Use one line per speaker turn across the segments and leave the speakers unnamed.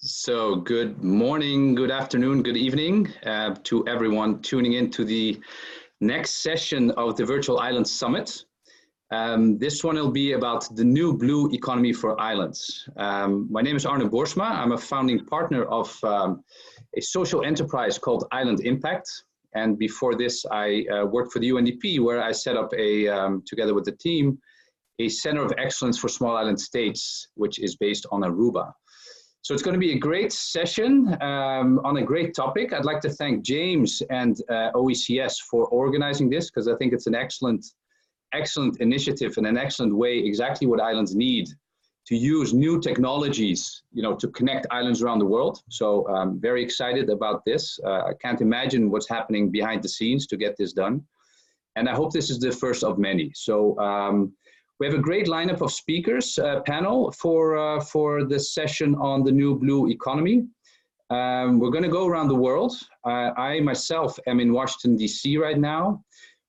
So good morning, good afternoon, good evening to everyone tuning in to the next session of the Virtual Islands Summit. This one will be about the new blue economy for islands. My name is Arne Boersma. I'm a founding partner of a social enterprise called Island Impact. And before this, I worked for the UNDP, where I set up together with the team, a Center of Excellence for Small Island States, which is based on Aruba. So it's going to be a great session on a great topic. I'd like to thank James and OECS for organizing this, because I think it's an excellent initiative and an excellent way, exactly what islands need, to use new technologies, to connect islands around the world. So I'm very excited about this. I can't imagine what's happening behind the scenes to get this done. And I hope this is the first of many. So we have a great lineup of speakers panel for this session on the new blue economy. We're going to go around the world. I myself am in Washington, D.C. right now.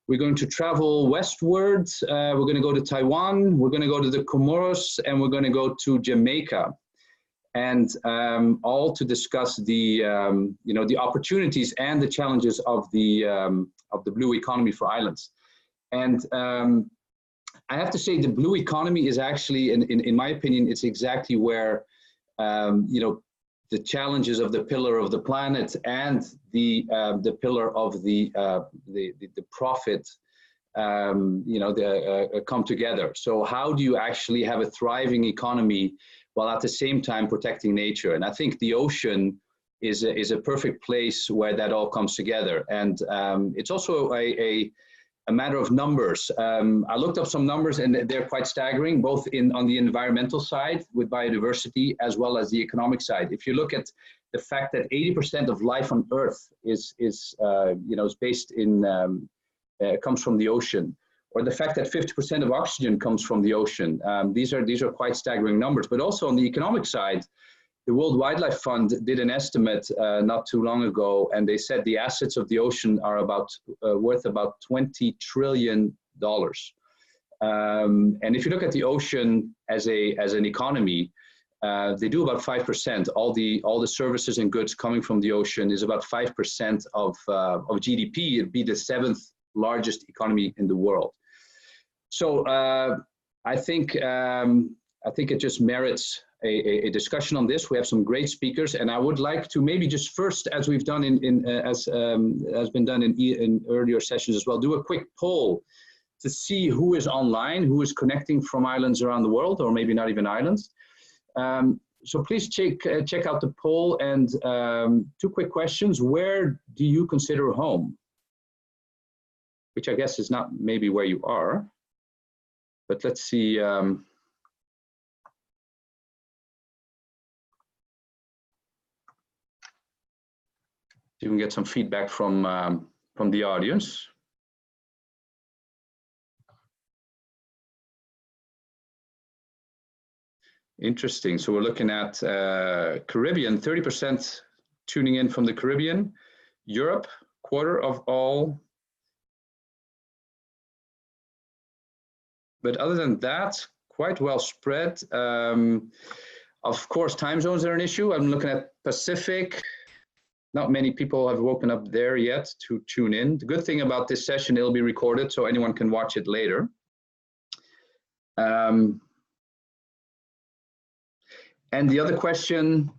We're going to travel westward. We're going to go to Taiwan. We're going to go to the Comoros, and we're going to go to Jamaica, and all to discuss the the opportunities and the challenges of the blue economy for islands. And I have to say, the blue economy is actually, in my opinion, it's exactly where, the challenges of the pillar of the planet and the pillar of the profit, come together. So how do you actually have a thriving economy while at the same time protecting nature? And I think the ocean is a perfect place where that all comes together. And it's also a matter of numbers. I looked up some numbers, and they're quite staggering, both on the environmental side with biodiversity, as well as the economic side. If you look at the fact that 80% of life on Earth is based in, comes from the ocean, or the fact that 50% of oxygen comes from the ocean, these are quite staggering numbers. But also on the economic side, the World Wildlife Fund did an estimate not too long ago, and they said the assets of the ocean are worth about $20 trillion. And if you look at the ocean as an economy, they do about 5%. All the services and goods coming from the ocean is about 5% of GDP. It'd be the 7th largest economy in the world. So I think it just merits a discussion on this. We have some great speakers, and I would like to maybe just first, as we've done has been done in earlier sessions as well, do a quick poll to see who is online, who is connecting from islands around the world, or maybe not even islands. So please check out the poll, and 2 quick questions. Where do you consider home? Which I guess is not maybe where you are, but let's see. You can get some feedback from the audience. Interesting. So we're looking at Caribbean, 30% tuning in from the Caribbean, Europe, 1/4 of all. But other than that, quite well spread. Of course, time zones are an issue. I'm looking at Pacific. Not many people have woken up there yet to tune in. The good thing about this session, it'll be recorded, so anyone can watch it later. And the other question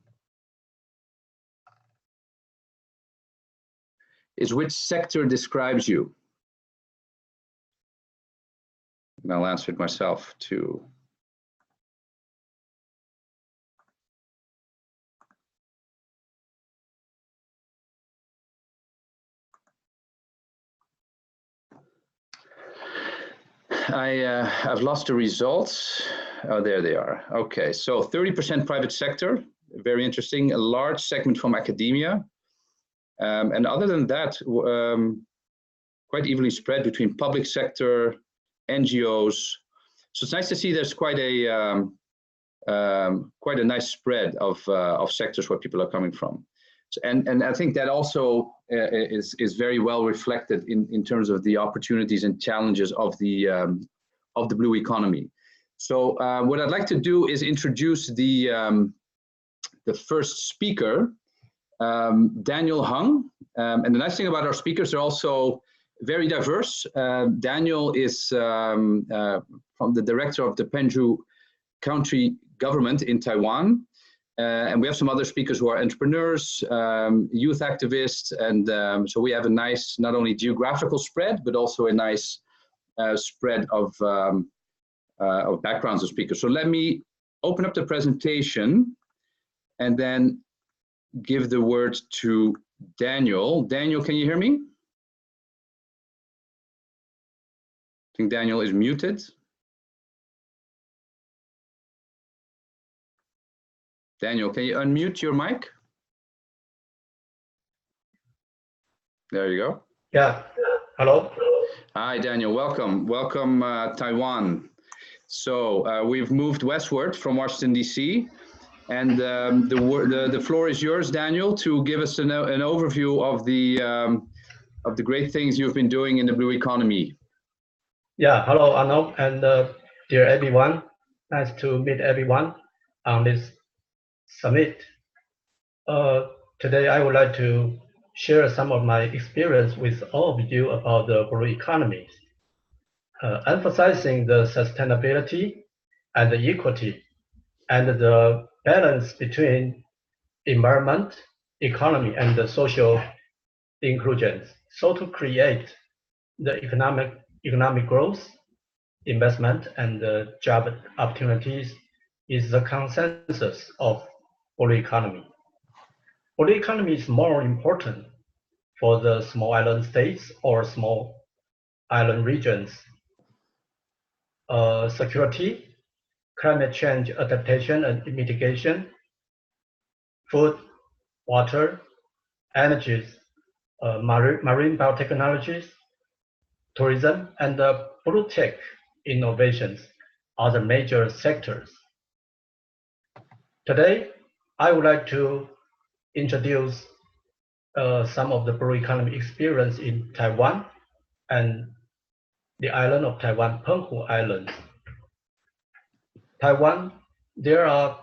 is, which sector describes you? And I'll answer it myself too. I've lost the results. Oh, there they are. Okay, so 30% private sector, very interesting. A large segment from academia. And other than that, quite evenly spread between public sector, NGOs. So it's nice to see there's quite a nice spread of sectors where people are coming from. And I think that also is very well reflected in terms of the opportunities and challenges of the blue economy. So what I'd like to do is introduce the the first speaker, Daniel Hung. And the nice thing about our speakers, they're also very diverse. Daniel is from the director of the Penju County government in Taiwan. And we have some other speakers who are entrepreneurs, youth activists. And so we have a nice, not only geographical spread, but also a nice spread of backgrounds of speakers. So let me open up the presentation and then give the word to Daniel. Daniel, can you hear me? I think Daniel is muted. Daniel, can you unmute your mic? There you go.
Yeah, hello.
Hi, Daniel, welcome. Welcome, Taiwan. So we've moved westward from Washington, D.C. And the floor is yours, Daniel, to give us an overview of the great things you've been doing in the blue economy.
Yeah, hello, Arnold, and dear everyone. Nice to meet everyone on this summit. Today, I would like to share some of my experience with all of you about the blue economy, emphasizing the sustainability and the equity and the balance between environment, economy, and the social inclusion. So to create the economic growth, investment, and job opportunities is the consensus of blue economy. Blue economy is more important for the small island states or small island regions. Security, climate change adaptation and mitigation, food, water, energies, marine biotechnologies, tourism, and blue tech innovations are the major sectors. Today, I would like to introduce some of the blue economy experience in Taiwan and the island of Taiwan, Penghu Island. Taiwan, there are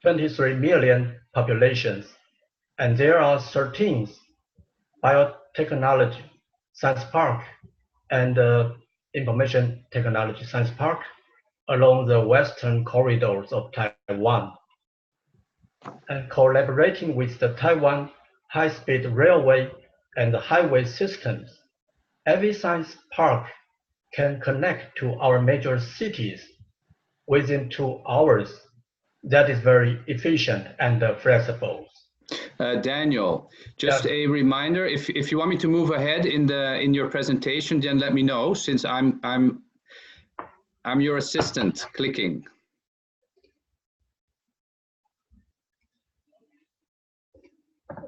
23 million populations, and there are 13 biotechnology science park and information technology science park along the western corridors of Taiwan. And collaborating with the Taiwan high-speed railway and the highway systems, every science park can connect to our major cities within 2 hours. That is very efficient and flexible.
Daniel, just a reminder, if you want me to move ahead in your presentation, then let me know, since I'm your assistant clicking.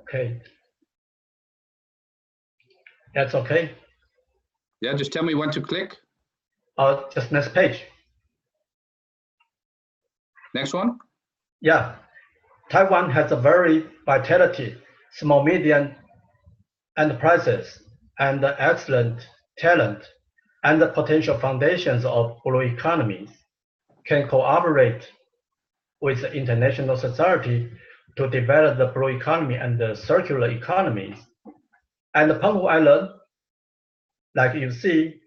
Okay. That's okay.
Yeah, just tell me when to click.
Just next page.
Next one.
Yeah. Taiwan has a very vitality, small medium enterprises, and excellent talent, and the potential foundations of blue economies can cooperate with the international society to develop the blue economy and the circular economies. And the Penghu Island, like you see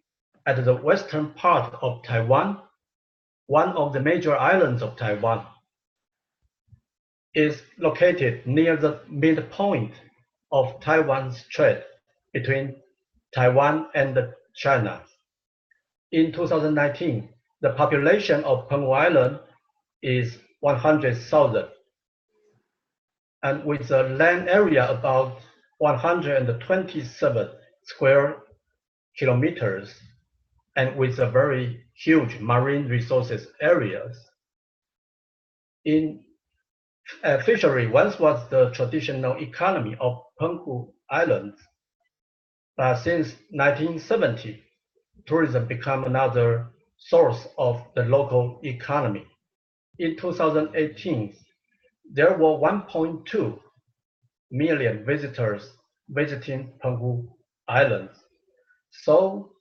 at the western part of Taiwan, one of the major islands of Taiwan, is located near the midpoint of Taiwan's Strait between Taiwan and China. In 2019, the population of Penghu Island is 100,000, and with a land area about 127 square kilometers, and with a very huge marine resources areas. In fishery once was the traditional economy of Penghu Islands, but since 1970, tourism became another source of the local economy. In 2018, there were 1.2 million visitors visiting Penghu Islands. So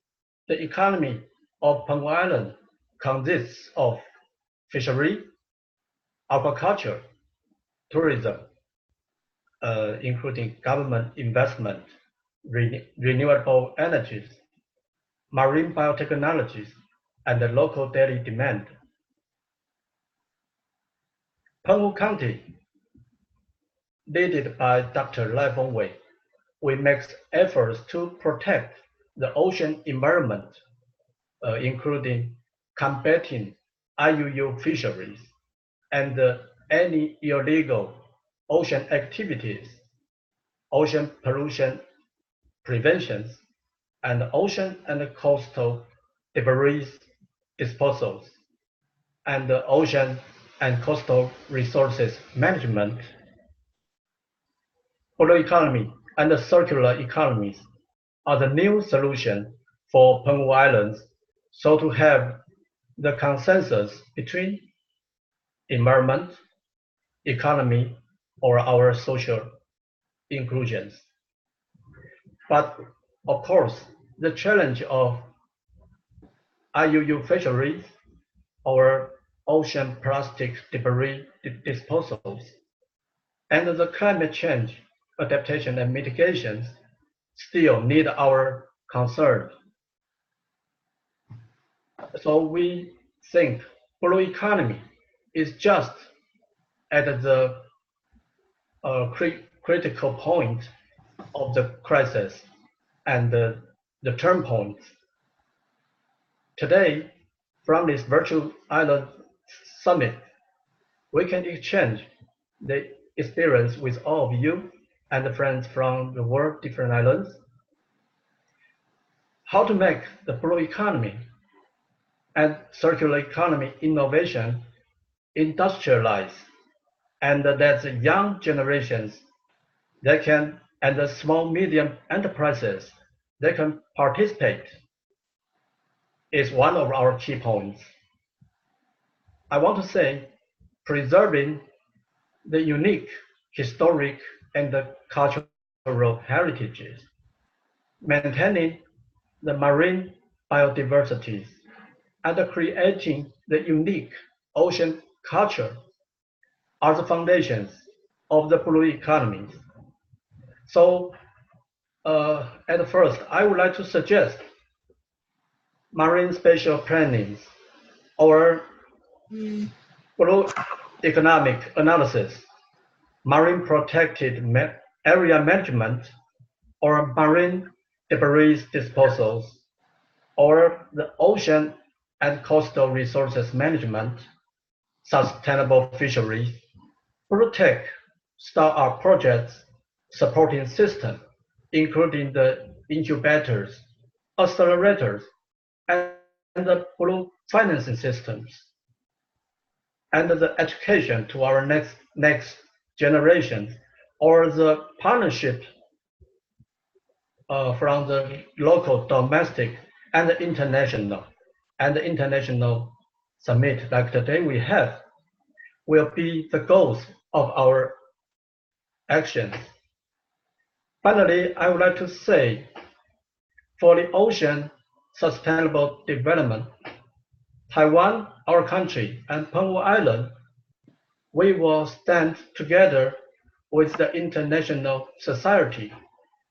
the economy of Penghu Island consists of fishery, aquaculture, tourism, including government investment, renewable energies, marine biotechnologies, and the local daily demand. Penghu County, led by Dr. Lai Fengwei, we make efforts to protect the ocean environment, including combating IUU fisheries and any illegal ocean activities, ocean pollution preventions, and ocean and coastal debris disposals, and ocean and coastal resources management. Blue economy and circular economies are the new solution for Penghu Islands, so to have the consensus between environment, economy, or our social inclusions. But of course, the challenge of IUU fisheries or ocean plastic debris disposals and the climate change adaptation and mitigations still need our concern. So we think blue economy is just at the critical point of the crisis and the turn point. Today, from this virtual island summit, we can exchange the experience with all of you and the friends from the world, different islands, how to make the blue economy and circular economy innovation industrialize, and that the young generations that can, and the small medium enterprises that can participate is one of our key points. I want to say preserving the unique historic and the cultural heritages, maintaining the marine biodiversity, and creating the unique ocean culture are the foundations of the blue economy. So at first, I would like to suggest marine spatial planning or blue economic analysis, marine protected area management, or marine debris disposals, or the ocean and coastal resources management, sustainable fisheries, blue-tech startup projects, supporting system, including the incubators, accelerators, and the blue financing systems, and the education to our next generation, or the partnership from the local, domestic, and the international summit like today we have, will be the goals of our actions. Finally, I would like to say, for the ocean sustainable development, Taiwan, our country, and Penghu Island, we will stand together with the international society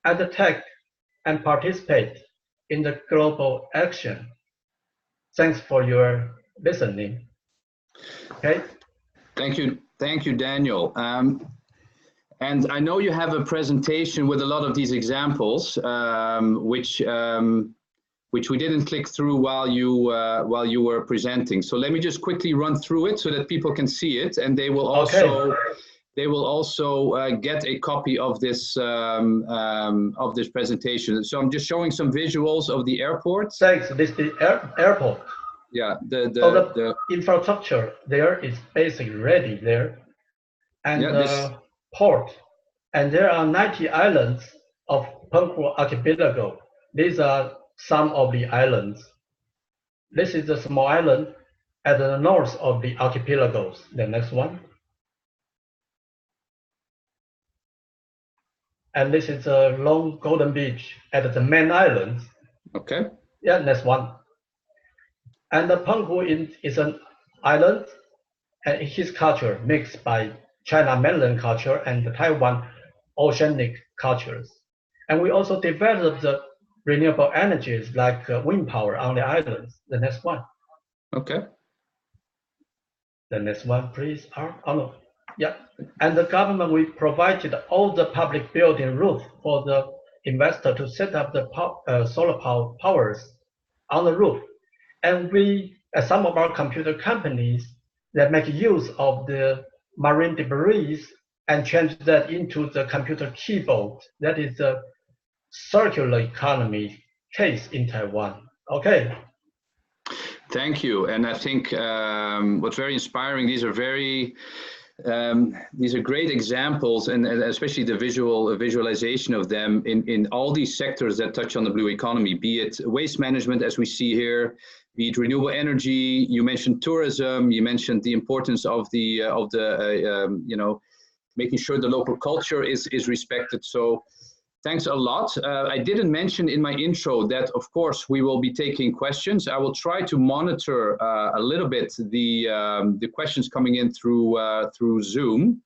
and take and participate in the global action. Thanks for your listening. Okay.
Thank you, Daniel. And I know you have a presentation with a lot of these examples, which we didn't click through while you were presenting. So let me just quickly run through it so that people can see it, and they will also get a copy of this presentation. So I'm just showing some visuals of the airport.
Thanks. This is the airport.
Yeah.
The infrastructure there is basically ready there, and the port. And there are 90 islands of Penghu archipelago. These are some of the islands. This is a small island at the north of the archipelagos. The next one. And this is a long golden beach at the main islands.
Okay.
Yeah, next one. And the Penghu is an island, and his culture mixed by China mainland culture and the Taiwan oceanic cultures. And we also developed the renewable energies like wind power on the islands. The next one.
Okay.
The next one, please. Oh, no. Yeah. And the government, we provided all the public building roof for the investor to set up the solar powers on the roof. And we, some of our computer companies that make use of the marine debris and change that into the computer keyboard. That is the circular economy case in Taiwan. Okay.
Thank you. And I think what's very inspiring, these are great examples, and especially the visualization of them in all these sectors that touch on the blue economy, be it waste management, as we see here, be it renewable energy. You mentioned tourism. You mentioned the importance of the making sure the local culture is respected. So thanks a lot. I didn't mention in my intro that, of course, we will be taking questions. I will try to monitor a little bit the questions coming in through Zoom.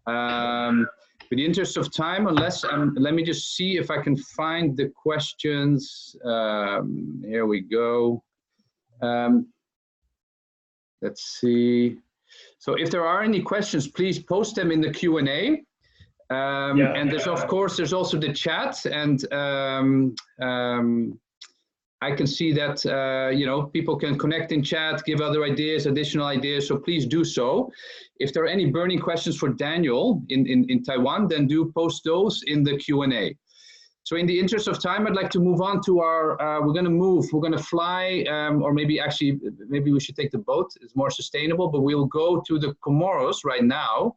In the interest of time, let me just see if I can find the questions. Here we go. Let's see. So if there are any questions, please post them in the Q&A. And there's also the chat, and I can see that people can connect in chat, give other ideas, additional ideas. So please do so. If there are any burning questions for Daniel in Taiwan, then do post those in the Q&A. So in the interest of time, I'd like to move on to our. We're going to fly, or maybe we should take the boat. It's more sustainable, but we'll go to the Comoros right now,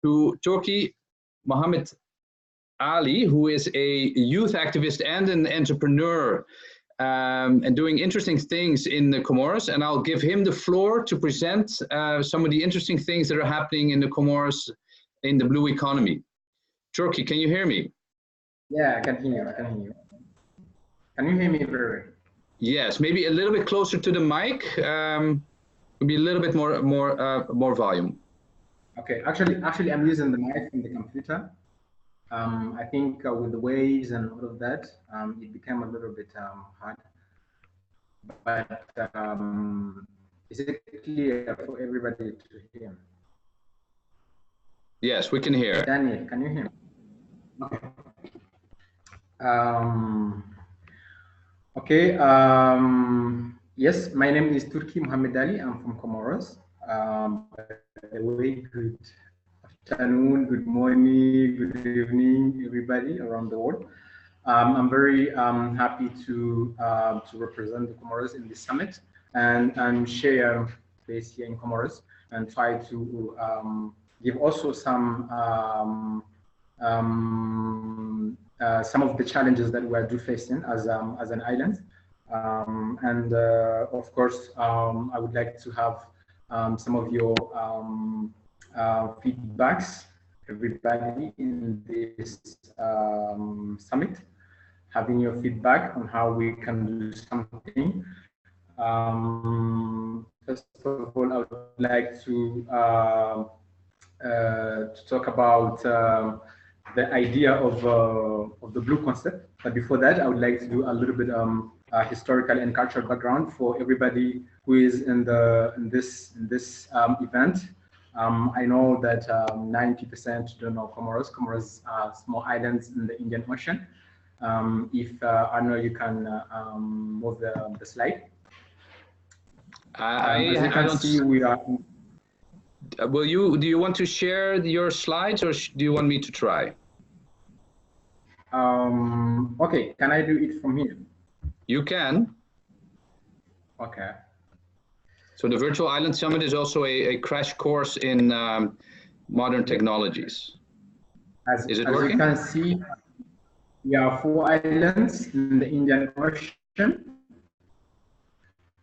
to Turkey. Mohammed Ali, who is a youth activist and an entrepreneur, and doing interesting things in the Comoros. And I'll give him the floor to present some of the interesting things that are happening in the Comoros in the blue economy. Turkey, can you hear me?
Yeah, I can hear you. Can you hear me very well?
Yes, maybe a little bit closer to the mic. Maybe a little bit more volume.
Okay, actually, I'm using the mic from the computer. I think with the waves and all of that, it became a little bit hard. But is it clear for everybody to hear me?
Yes, we can hear.
Daniel, can you hear me? Okay. Yes, my name is Turki Mohammed Ali. I'm from Comoros. By the way, good afternoon, good morning, good evening, everybody around the world. I'm very happy to represent the Comoros in this summit and share place here in Comoros and try to give also some of the challenges that we are facing as an island. Of course, I would like to have some of your feedbacks, everybody in this summit, having your feedback on how we can do something. First of all, I would like to talk about the idea of the blue concept. But before that, I would like to do a little bit historical and cultural background for everybody who is in this event. I know that 90% don't know Comoros. Comoros are small islands in the Indian Ocean. If Arno, you can move the slide. As you can see, we are.
Do you want to share your slides, or do you want me to try?
Okay, can I do it from here?
You can.
Okay.
So the Virtual Island Summit is also a crash course in modern technologies. Is it working?
As you can see, we are 4 islands in the Indian Ocean.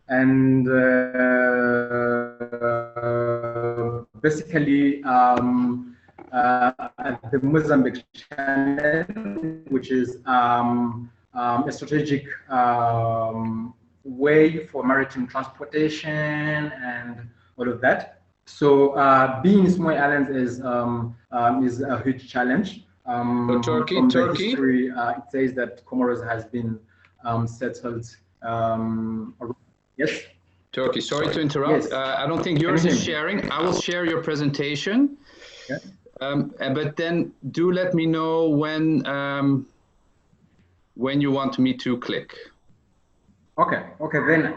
And basically, the Mozambique Channel, which is a strategic way for maritime transportation and all of that. So being small islands is a huge challenge.
So Turkey,
From the history, it says that Comoros has been settled. Yes.
Turkey, sorry to interrupt.
Yes.
I don't think yours is sharing. I will share your presentation.
Yeah.
But then do let me know when you want me to click.
Okay. Okay. Then.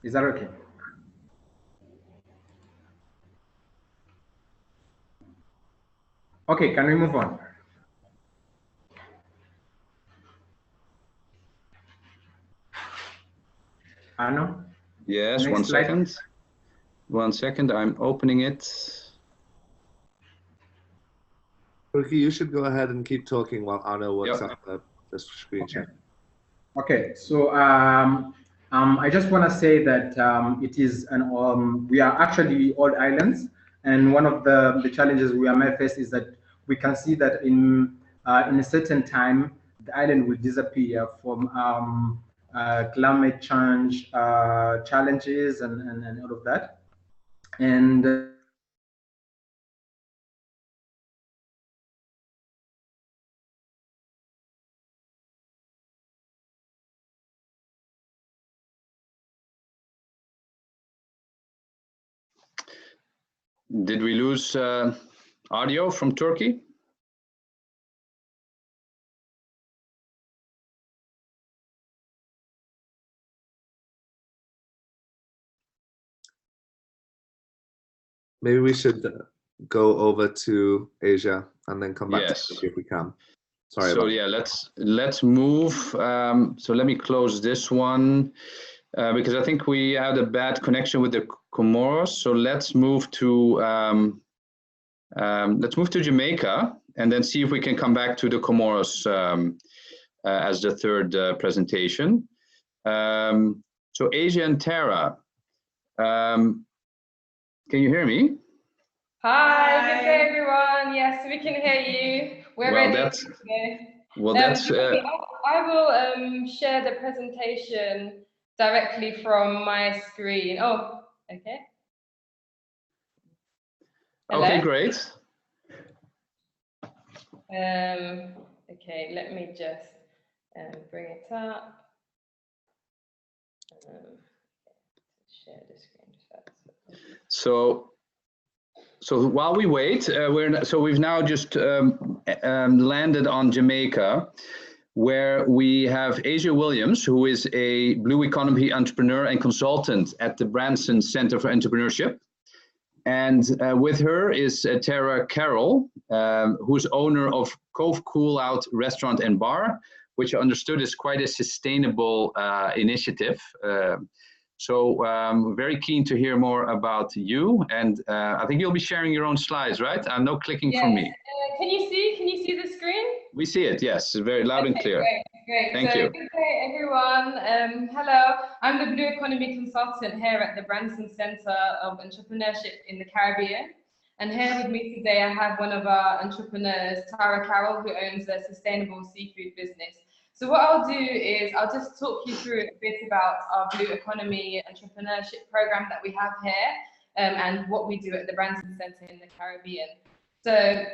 Is that okay? Okay. Can we move on? Arno?
Yes,
Next
one
slide.
second. 1 second, I'm opening it.
Turkey, you should go ahead and keep talking while Arno works
Yep.
on the screen share.
Okay, so I just want to say that it is we are actually all islands, and one of the challenges we are faced is that we can see that in a certain time the island will disappear from climate change challenges and all of that, and
Did we lose audio from Turkey?
Maybe we should go over to Asia and then come back
Yes.
to Turkey if we can. Sorry
so
about
yeah, let's move. So let me close this one because I think we had a bad connection with the Comoros. So let's move to Jamaica and then see if we can come back to the Comoros as the third presentation. So Asia and Tara, can you hear me?
Hi, good day everyone. Yes, we can hear you. We're
Well,
ready. I will share the presentation directly from my screen. Oh, okay. Hello?
Okay, great.
Okay, let me just bring it up. Share the screen first.
So while we wait, we've now just landed on Jamaica, where we have Asia Williams, who is a blue economy entrepreneur and consultant at the Branson Center for Entrepreneurship. And with her is Tara Carroll, who's owner of Cove Cool Out Restaurant and Bar, which I understood is quite a sustainable initiative. So very keen to hear more about you, and I think you'll be sharing your own slides, right? No clicking from me.
Can you see the screen?
We see it, yes, very loud and clear.
Great.
Thank you.
Good day, everyone. Hello, I'm the Blue Economy Consultant here at the Branson Center of Entrepreneurship in the Caribbean. And here with me today, I have one of our entrepreneurs, Tara Carroll, who owns a sustainable seafood business. So what I'll do is I'll just talk you through a bit about our Blue Economy Entrepreneurship program that we have here and what we do at the Branson Center in the Caribbean. So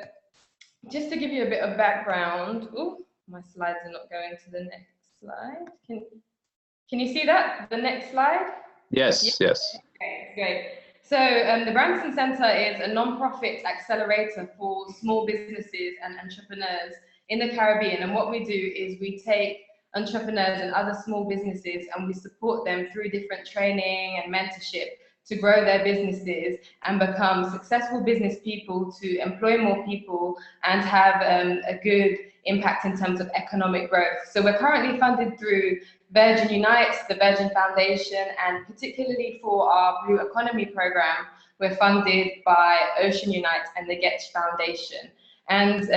just to give you a bit of background, oh, my slides are not going to the next slide. Can you see that? The next slide?
Yes.
Okay, great. So the Branson Center is a non-profit accelerator for small businesses and entrepreneurs in the Caribbean. And what we do is we take entrepreneurs and other small businesses and we support them through different training and mentorship to grow their businesses and become successful business people, to employ more people and have a good impact in terms of economic growth. So we're currently funded through Virgin Unites, the Virgin Foundation, and particularly for our Blue Economy program, we're funded by Ocean Unite and the Getch Foundation. And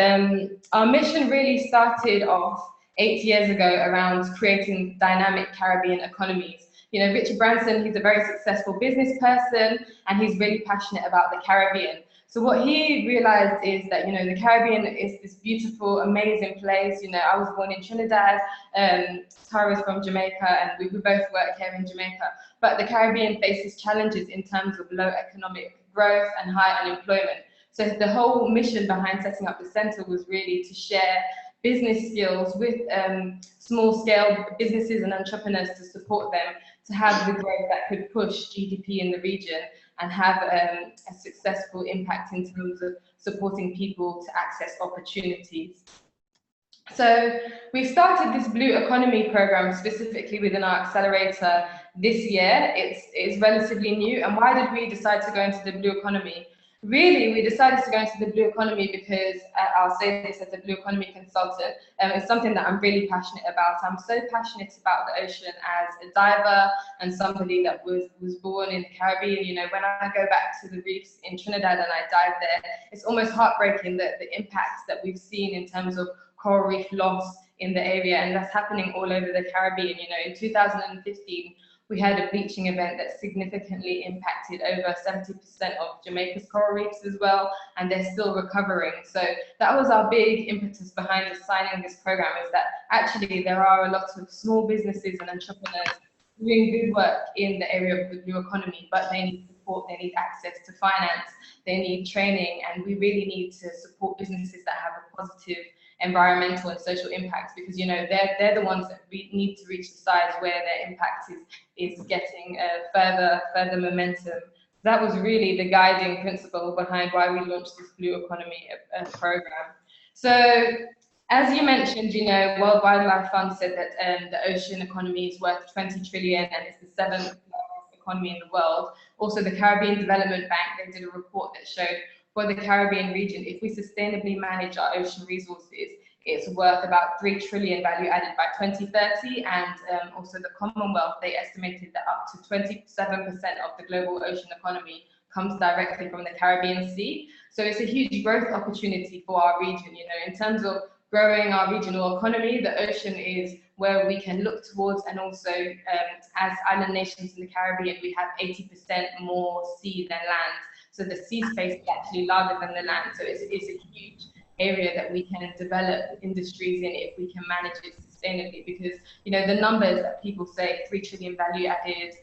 our mission really started off 8 years ago around creating dynamic Caribbean economies. You know, Richard Branson, he's a very successful business person and he's really passionate about the Caribbean. So what he realized is that, you know, the Caribbean is this beautiful, amazing place. You know, I was born in Trinidad, Tara's from Jamaica, and we both work here in Jamaica. But the Caribbean faces challenges in terms of low economic growth and high unemployment. So the whole mission behind setting up the center was really to share business skills with small-scale businesses and entrepreneurs to support them to have the growth that could push GDP in the region and have a successful impact in terms of supporting people to access opportunities. So we started this Blue Economy program specifically within our accelerator this year. It's relatively new. And why did we decide to go into the Blue Economy? Really, we decided to go into the Blue Economy because, I'll say this as a Blue Economy consultant, it's something that I'm really passionate about. I'm so passionate about the ocean as a diver and somebody that was born in the Caribbean. You know, when I go back to the reefs in Trinidad and I dive there, it's almost heartbreaking that the impacts that we've seen in terms of coral reef loss in the area, and that's happening all over the Caribbean. You know, in 2015, we had a bleaching event that significantly impacted over 70% of Jamaica's coral reefs as well, and they're still recovering. So that was our big impetus behind us signing this program, is that actually there are a lot of small businesses and entrepreneurs doing good work in the area of the blue economy, but they need support, they need access to finance, they need training, and we really need to support businesses that have a positive environmental and social impacts, because, you know, they're the ones that we need to reach the size where their impact is getting further momentum. That was really the guiding principle behind why we launched this Blue Economy program. So, as you mentioned, you know, World Wildlife Fund said that the ocean economy is worth 20 trillion and it's the 7th largest economy in the world. Also, the Caribbean Development Bank, they did a report that showed for the Caribbean region, if we sustainably manage our ocean resources, it's worth about 3 trillion value added by 2030. And also the Commonwealth, they estimated that up to 27% of the global ocean economy comes directly from the Caribbean Sea. So it's a huge growth opportunity for our region. You know, in terms of growing our regional economy, the ocean is where we can look towards, and also as island nations in the Caribbean, we have 80% more sea than land. So the sea space is actually larger than the land. So it's a huge area that we can develop industries in if we can manage it sustainably. Because, you know, the numbers that people say, 3 trillion value added,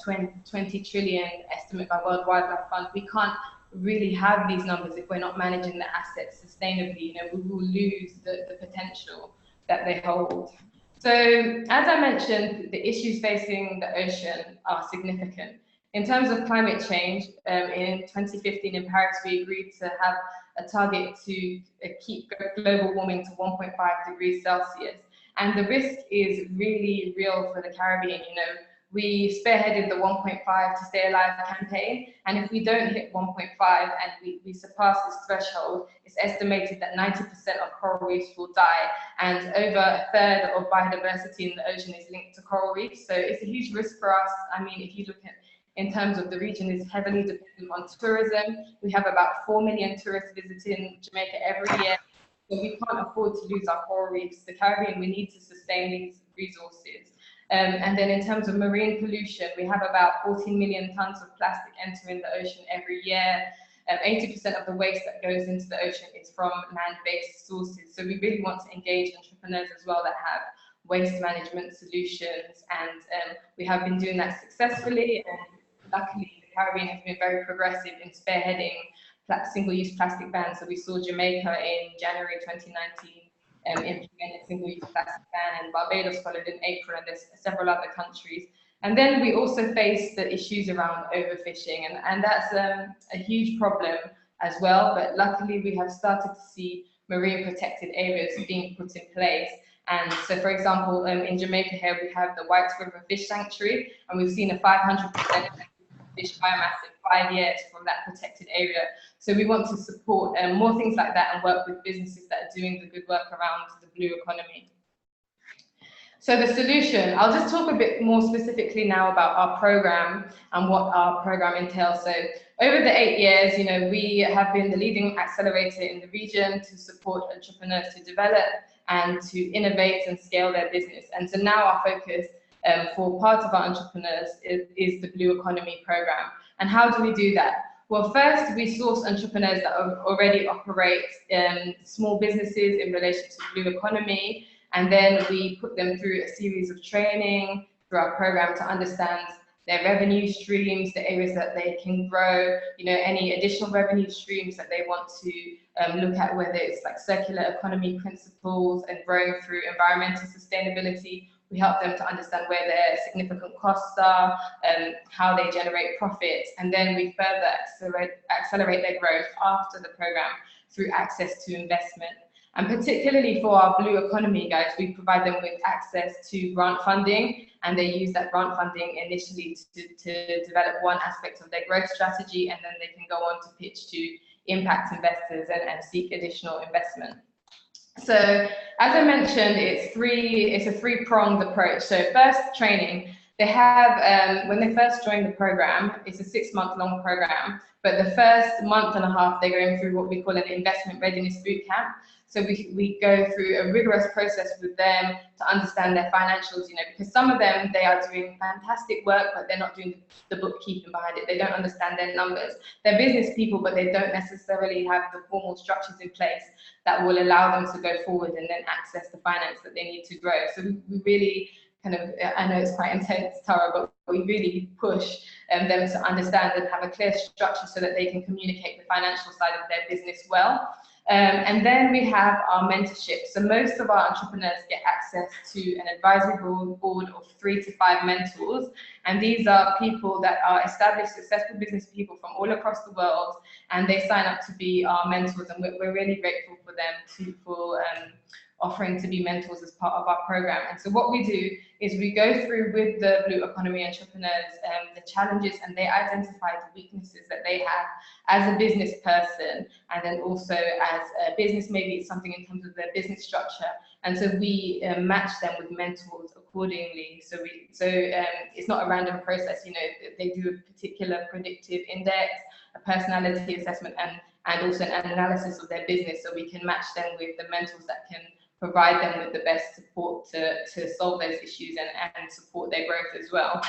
20 trillion estimate by World Wildlife Fund, we can't really have these numbers if we're not managing the assets sustainably. You know, we will lose the potential that they hold. So, as I mentioned, the issues facing the ocean are significant. In terms of climate change, in 2015 in Paris, we agreed to have a target to keep global warming to 1.5 degrees Celsius. And the risk is really real for the Caribbean. You know, we spearheaded the 1.5 to Stay Alive campaign. And if we don't hit 1.5 and we surpass this threshold, it's estimated that 90% of coral reefs will die. And over a third of biodiversity in the ocean is linked to coral reefs. So it's a huge risk for us. I mean, if you look at in terms of the region is heavily dependent on tourism. We have about 4 million tourists visiting Jamaica every year. So we can't afford to lose our coral reefs. The Caribbean, we need to sustain these resources. And then in terms of marine pollution, we have about 14 million tons of plastic entering the ocean every year. 80% of the waste that goes into the ocean is from land-based sources. So we really want to engage entrepreneurs as well that have waste management solutions. And we have been doing that successfully. And luckily, the Caribbean has been very progressive in spearheading single-use plastic bans. So we saw Jamaica in January 2019 implement a single-use plastic ban, and Barbados followed in April, and there's several other countries. And then we also face the issues around overfishing, and that's a huge problem as well. But luckily, we have started to see marine protected areas being put in place. And so, for example, in Jamaica here, we have the White River Fish Sanctuary, and we've seen a 500% fish biomass in 5 years from that protected area. So we want to support more things like that and work with businesses that are doing the good work around the blue economy. So the solution, I'll just talk a bit more specifically now about our program and what our program entails. So over the 8 years, you know, we have been the leading accelerator in the region to support entrepreneurs to develop and to innovate and scale their business. And so now our focus for part of our entrepreneurs is the Blue Economy program. And how do we do that? Well, first, we source entrepreneurs that already operate small businesses in relation to blue economy, and then we put them through a series of training through our program to understand their revenue streams, the areas that they can grow, any additional revenue streams that they want to look at, whether it's like circular economy principles and growing through environmental sustainability. We help them to understand where their significant costs are, how they generate profits, and then we further accelerate their growth after the program through access to investment. And particularly for our blue economy guys, we provide them with access to grant funding, and they use that grant funding initially to develop one aspect of their growth strategy, and then they can go on to pitch to impact investors and seek additional investment. So as I mentioned, it's a three-pronged approach. So first, training. They have, when they first join the program, it's a 6-month-long program, but the first month and a half, they're going through what we call an investment readiness boot camp. So we go through a rigorous process with them to understand their financials, because some of them, they are doing fantastic work, but they're not doing the bookkeeping behind it. They don't understand their numbers. They're business people, but they don't necessarily have the formal structures in place that will allow them to go forward and then access the finance that they need to grow. So we really kind of, I know it's quite intense, Tara, but we really push them to understand and have a clear structure so that they can communicate the financial side of their business well. And then we have our mentorship. So most of our entrepreneurs get access to an advisory board of 3 to 5 mentors. And these are people that are established, successful business people from all across the world. And they sign up to be our mentors. And we're really grateful for them for offering to be mentors as part of our program. And so what we do is we go through with the blue economy entrepreneurs the challenges, and they identify the weaknesses that they have as a business person, and then also as a business, maybe it's something in terms of their business structure. And so we match them with mentors accordingly. So it's not a random process, they do a particular predictive index, a personality assessment, and also an analysis of their business, so we can match them with the mentors that can provide them with the best support to solve those issues and support their growth as well.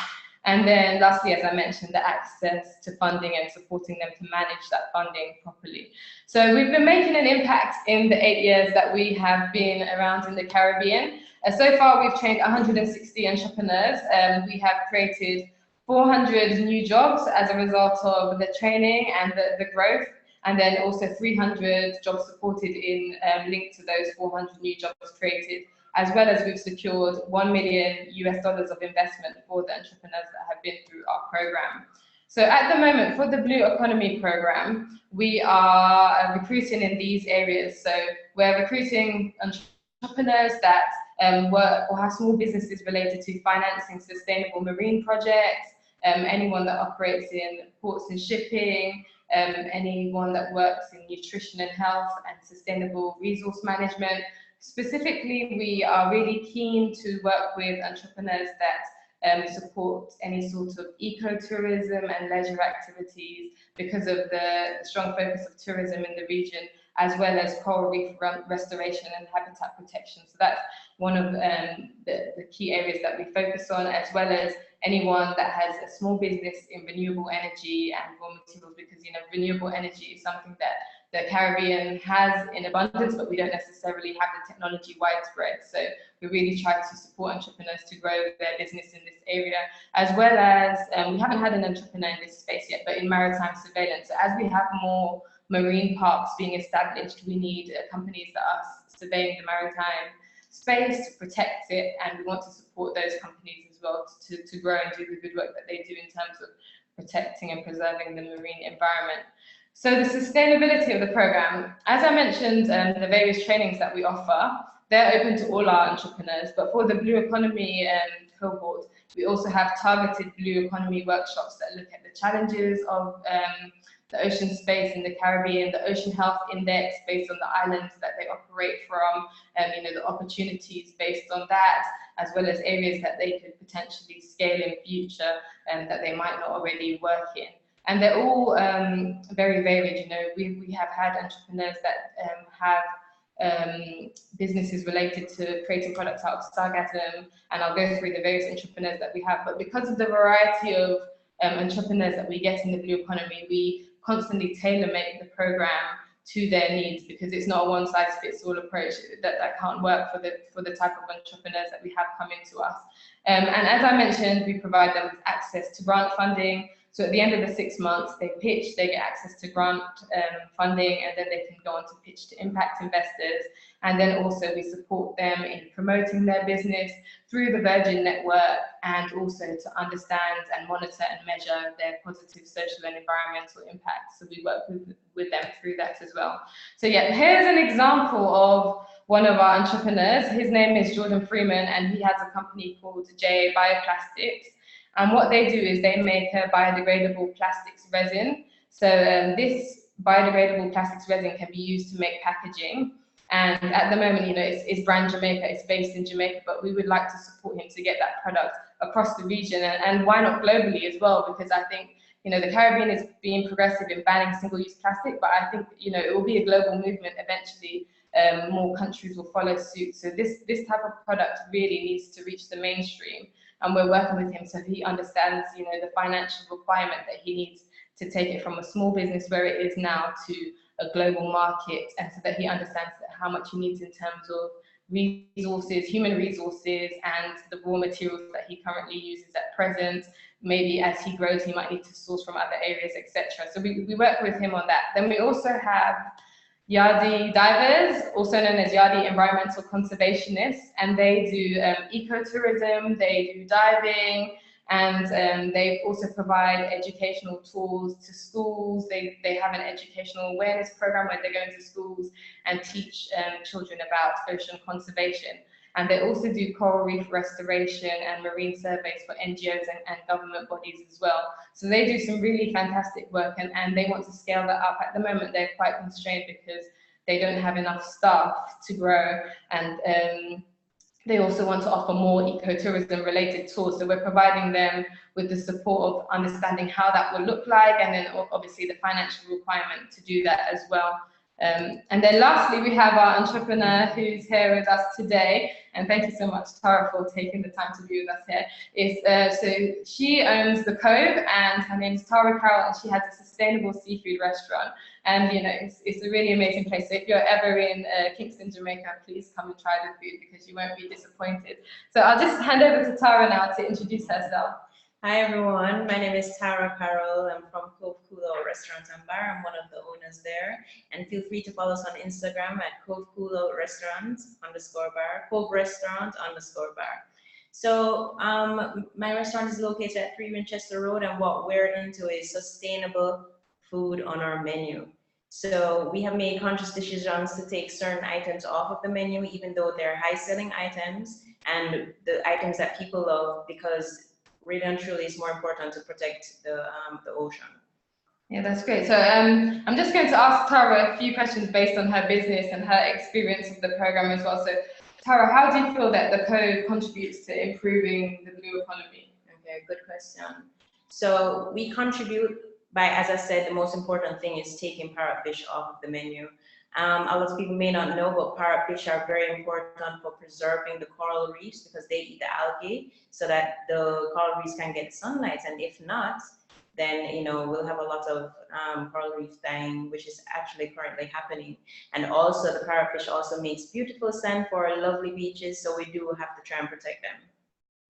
And then lastly, as I mentioned, the access to funding and supporting them to manage that funding properly. So we've been making an impact in the 8 years that we have been around in the Caribbean. So far, we've trained 160 entrepreneurs. We have created 400 new jobs as a result of the training and the growth. And then also 300 jobs supported in linked to those 400 new jobs created, as well as we've secured $1 million of investment for the entrepreneurs that have been through our program. So at the moment, for the Blue Economy program, we are recruiting in these areas. So we're recruiting entrepreneurs that work or have small businesses related to financing sustainable marine projects, anyone that operates in ports and shipping, anyone that works in nutrition and health and sustainable resource management. Specifically, we are really keen to work with entrepreneurs that support any sort of ecotourism and leisure activities because of the strong focus of tourism in the region, as well as coral reef restoration and habitat protection. So that's one of the key areas that we focus on, as well as anyone that has a small business in renewable energy and raw materials, because renewable energy is something that the Caribbean has in abundance, but we don't necessarily have the technology widespread. So we really try to support entrepreneurs to grow their business in this area, as well as we haven't had an entrepreneur in this space yet, but in maritime surveillance. So as we have more marine parks being established, we need companies that are surveying the maritime space to protect it, and we want to support those companies as well to grow and do the good work that they do in terms of protecting and preserving the marine environment. So the sustainability of the program, as I mentioned, the various trainings that we offer, they're open to all our entrepreneurs, but for the Blue Economy cohort, we also have targeted Blue Economy workshops that look at the challenges of the ocean space in the Caribbean, the Ocean Health Index based on the islands that they operate from, the opportunities based on that, as well as areas that they could potentially scale in future and that they might not already work in. And they're all very varied. We have had entrepreneurs that have businesses related to creating products out of sargassum, and I'll go through the various entrepreneurs that we have. But because of the variety of entrepreneurs that we get in the Blue Economy, we constantly tailor-make the program to their needs, because it's not a one-size-fits-all approach that can't work for the type of entrepreneurs that we have coming to us. And as I mentioned, we provide them with access to grant funding. So at the end of the 6 months, they pitch, they get access to grant funding, and then they can go on to pitch to impact investors. And then also we support them in promoting their business through the Virgin network, and also to understand and monitor and measure their positive social and environmental impact. So we work with them through that as well. So yeah, here's an example of one of our entrepreneurs. His name is Jordan Freeman, and he has a company called JA Bioplastics. And what they do is they make a biodegradable plastics resin. So this biodegradable plastics resin can be used to make packaging. And at the moment, you know, it's brand Jamaica, it's based in Jamaica, but we would like to support him to get that product across the region, and why not globally as well, because I think, you know, the Caribbean is being progressive in banning single-use plastic, but I think, you know, it will be a global movement eventually. More countries will follow suit. So this type of product really needs to reach the mainstream, and we're working with him so he understands, you know, the financial requirement that he needs to take it from a small business where it is now to a global market, and so that he understands how much he needs in terms of resources, human resources, and the raw materials that he currently uses at present. Maybe as he grows, he might need to source from other areas, etc. So we work with him on that. Then we also have Yali Divers, also known as Yali Environmental Conservationists, and they do ecotourism, they do diving, and they also provide educational tools to schools. They have an educational awareness program where they go into schools and teach children about ocean conservation. And they also do coral reef restoration and marine surveys for NGOs and government bodies as well. So they do some really fantastic work, and they want to scale that up. At the moment, they're quite constrained because they don't have enough staff to grow, and they also want to offer more ecotourism related tours. So we're providing them with the support of understanding how that will look like, and then obviously the financial requirement to do that as well. And then lastly, we have our entrepreneur who's here with us today, and thank you so much, Tara, for taking the time to be with us here. So she owns The Cove, and her name is Tara Carroll, and she has a sustainable seafood restaurant. And you know, it's a really amazing place. So if you're ever in Kingston, Jamaica, please come and try the food, because you won't be disappointed. So I'll just hand over to Tara now to introduce herself.
Hi everyone, my name is Tara Carroll. I'm from Cove Cool Restaurant and Bar. I'm one of the owners there. And feel free to follow us on Instagram at Cove Cool Restaurant _bar, Cove Restaurant _bar. So my restaurant is located at 3 Winchester Road, and what we're into is sustainable food on our menu. So we have made conscious decisions to take certain items off of the menu, even though they're high selling items and the items that people love, because really and truly it's more important to protect the ocean.
Yeah, that's great. So I'm just going to ask Tara a few questions based on her business and her experience of the program as well. So Tara, how do you feel that the Cove contributes to improving the blue economy?
Okay, good question. So we contribute by, as I said, the most important thing is taking parrotfish off of the menu. A lot of people may not know, but parrotfish are very important for preserving the coral reefs, because they eat the algae so that the coral reefs can get sunlight. And if not, then, you know, we'll have a lot of coral reefs dying, which is actually currently happening. And also the parrotfish also makes beautiful sand for lovely beaches, so we do have to try and protect them.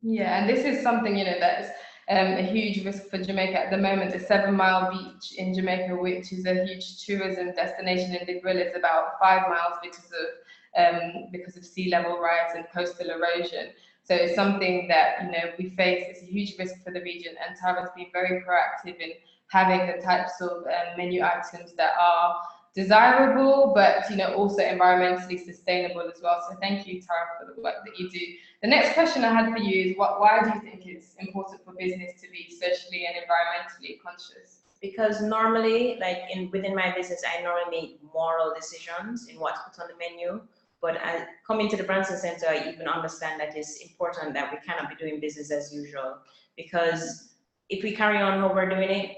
Yeah, and this is something, you know, that's a huge risk for Jamaica at the moment. The 7 Mile Beach in Jamaica, which is a huge tourism destination in the Grill, is about 5 miles because of sea level rise and coastal erosion. So it's something that, you know, we face. It's a huge risk for the region, and Tara's been very proactive in having the types of menu items that are desirable, but, you know, also environmentally sustainable as well. So thank you, Tara, for the work that you do. The next question I had for you is, why do you think it's important for business to be socially and environmentally conscious?
Because normally, like within my business, I normally make moral decisions in what's put on the menu. But coming to the Branson Center, I even understand that it's important that we cannot be doing business as usual. Because if we carry on how we're doing it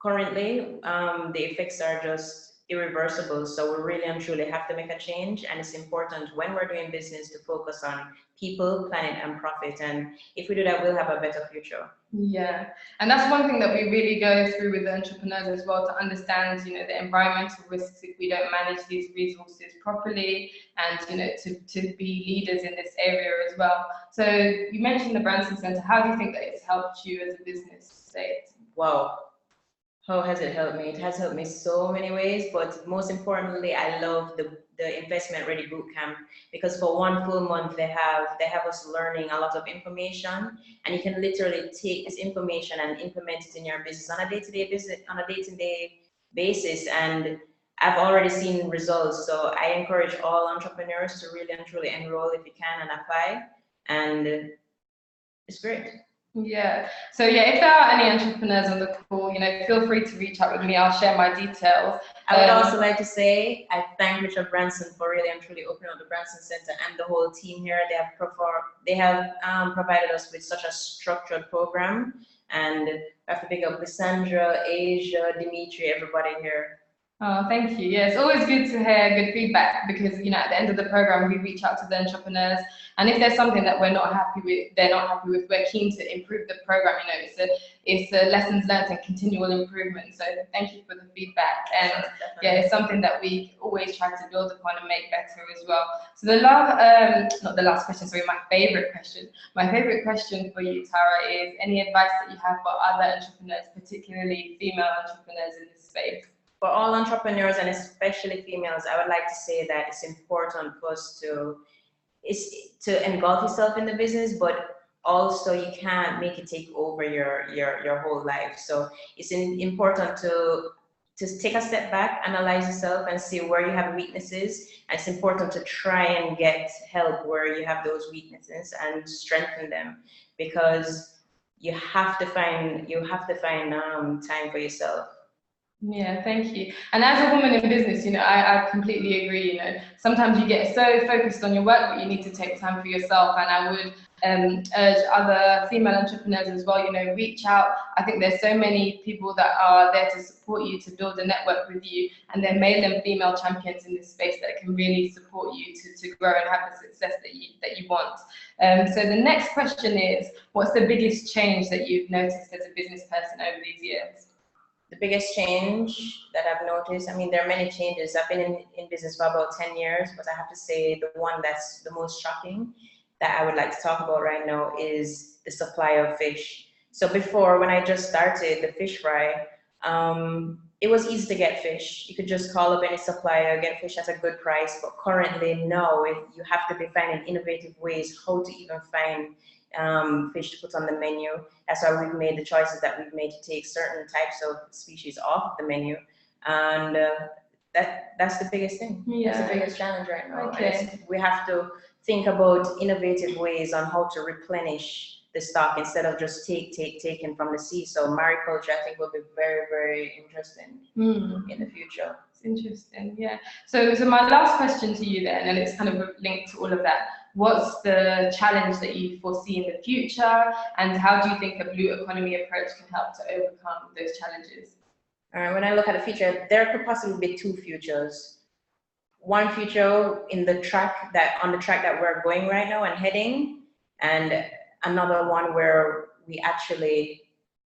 currently, the effects are just irreversible. So we really and truly have to make a change, and it's important when we're doing business to focus on people, planet, and profit. And if we do that, we'll have a better future.
Yeah, and that's one thing that we really go through with the entrepreneurs as well, to understand, you know, the environmental risks if we don't manage these resources properly, and, you know, to be leaders in this area as well. So you mentioned the Branson Center. How do you think that it's helped you as a business state?
Wow. How has it helped me? It has helped me so many ways, but most importantly, I love the investment ready boot camp, because for 1 full month they have us learning a lot of information, and you can literally take this information and implement it in your business on a day-to-day basis. And I've already seen results, so I encourage all entrepreneurs to really and truly enroll if you can and apply, and it's great.
Yeah, so yeah, if there are any entrepreneurs on the call, you know, feel free to reach out with me. I'll share my details.
I would also like to say I thank Richard Branson for really and truly opening up the Branson Center, and the whole team here. They have provided us with such a structured program, and I have to pick up Lysandra, Asia, Dimitri, everybody here.
Oh, thank you. Yeah, it's always good to hear good feedback, because, you know, at the end of the program, we reach out to the entrepreneurs, and if there's something that they're not happy with, we're keen to improve the program. You know, it's a lessons learned and continual improvement. So thank you for the feedback, and yeah, it's something that we always try to build upon and make better as well. So the last, not the last question, sorry, my favorite question for you, Tara, is any advice that you have for other entrepreneurs, particularly female entrepreneurs in this space?
For all entrepreneurs, and especially females, I would like to say that it's important for us to engulf yourself in the business, but also you can't make it take over your whole life. So it's important to take a step back, analyze yourself, and see where you have weaknesses. And it's important to try and get help where you have those weaknesses and strengthen them, because you have to find time for yourself.
Yeah, thank you. And as a woman in business, you know, I completely agree. You know, sometimes you get so focused on your work, but you need to take time for yourself. And I would urge other female entrepreneurs as well, you know, reach out. I think there's so many people that are there to support you, to build a network with you, and they're male and female champions in this space that can really support you to grow and have the success that you want. So the next question is, what's the biggest change that you've noticed as a business person over these years?
The biggest change that I've noticed, I mean, there are many changes. I've been in business for about 10 years, but I have to say the one that's the most shocking that I would like to talk about right now is the supply of fish. So before, when I just started the fish fry, it was easy to get fish. You could just call up any supplier, get fish at a good price. But currently, no, you have to be finding innovative ways how to even find fish to put on the menu. That's why we've made the choices that we've made to take certain types of species off the menu, and that's the biggest thing. Yeah. That's the biggest challenge right now.
Okay.
We have to think about innovative ways on how to replenish the stock instead of just taking from the sea. So mariculture, I think, will be very, very interesting in the future.
It's interesting, yeah. So my last question to you then, and it's kind of linked to all of that. What's the challenge that you foresee in the future, and how do you think a blue economy approach can help to overcome those challenges?
When I look at the future, there could possibly be two futures. One future on the track that we're going right now and heading, and another one where we actually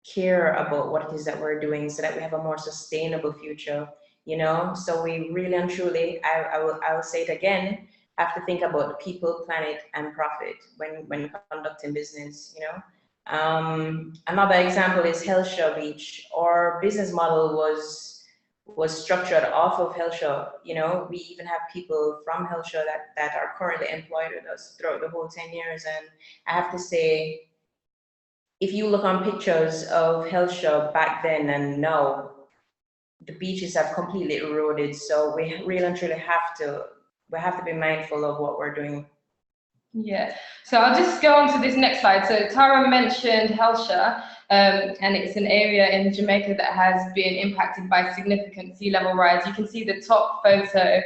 care about what it is that we're doing, so that we have a more sustainable future. You know, so we really and truly, I will say it again, have to think about people, planet, and profit when conducting business. You know, another example is Hellshire Beach. Our business model was structured off of Hellshire. You know, we even have people from Hellshire that are currently employed with us throughout the whole 10 years. And I have to say, if you look on pictures of Hellshire back then and now, the beaches have completely eroded. So we really and truly have to be mindful of what we're doing.
Yeah, so I'll just go on to this next slide. So Tara mentioned Hellshire, and it's an area in Jamaica that has been impacted by significant sea level rise. You can see the top photo